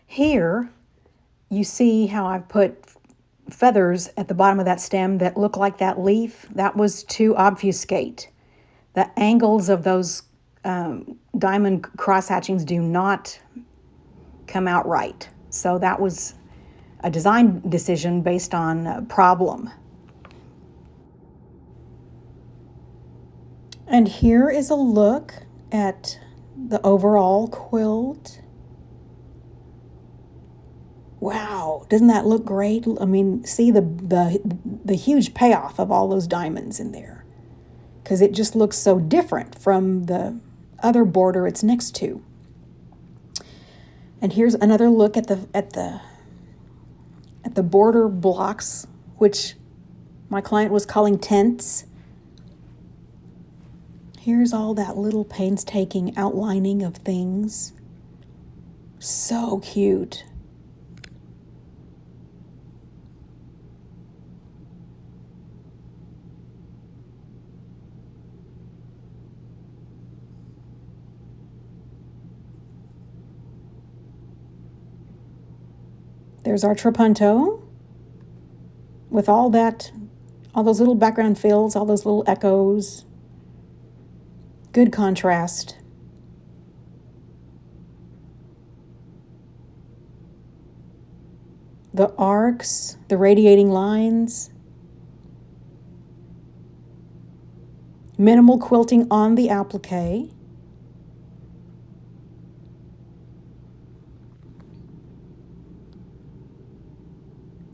Here, you see how I've put feathers at the bottom of that stem that look like that leaf. That was to obfuscate. The angles of those diamond cross-hatchings do not come out right. So that was a design decision based on a problem. And here is a look at the overall quilt. Wow, doesn't that look great? I mean, see the huge payoff of all those diamonds in there, because it just looks so different from the other border it's next to. And here's another look at the border blocks, which my client was calling tents. Here's all that little painstaking outlining of things. So cute. There's our trapunto with all those little background fills, all those little echoes. Good contrast. The arcs, the radiating lines. Minimal quilting on the appliqué.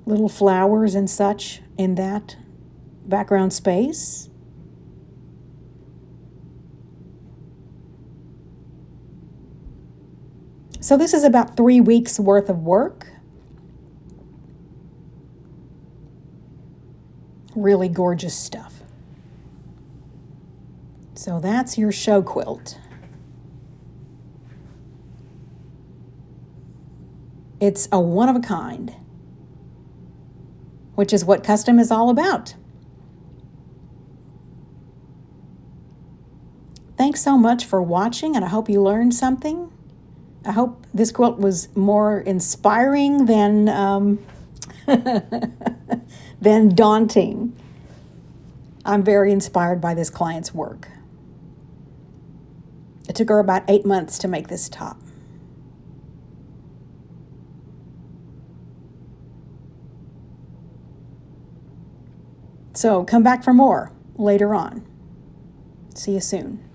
Little flowers and such in that background space. So this is about 3 weeks worth of work. Really gorgeous stuff. So that's your show quilt. It's a one of a kind, which is what custom is all about. Thanks so much for watching, and I hope you learned something. I hope this quilt was more inspiring than than daunting. I'm very inspired by this client's work. It took her about 8 months to make this top. So come back for more later on. See you soon.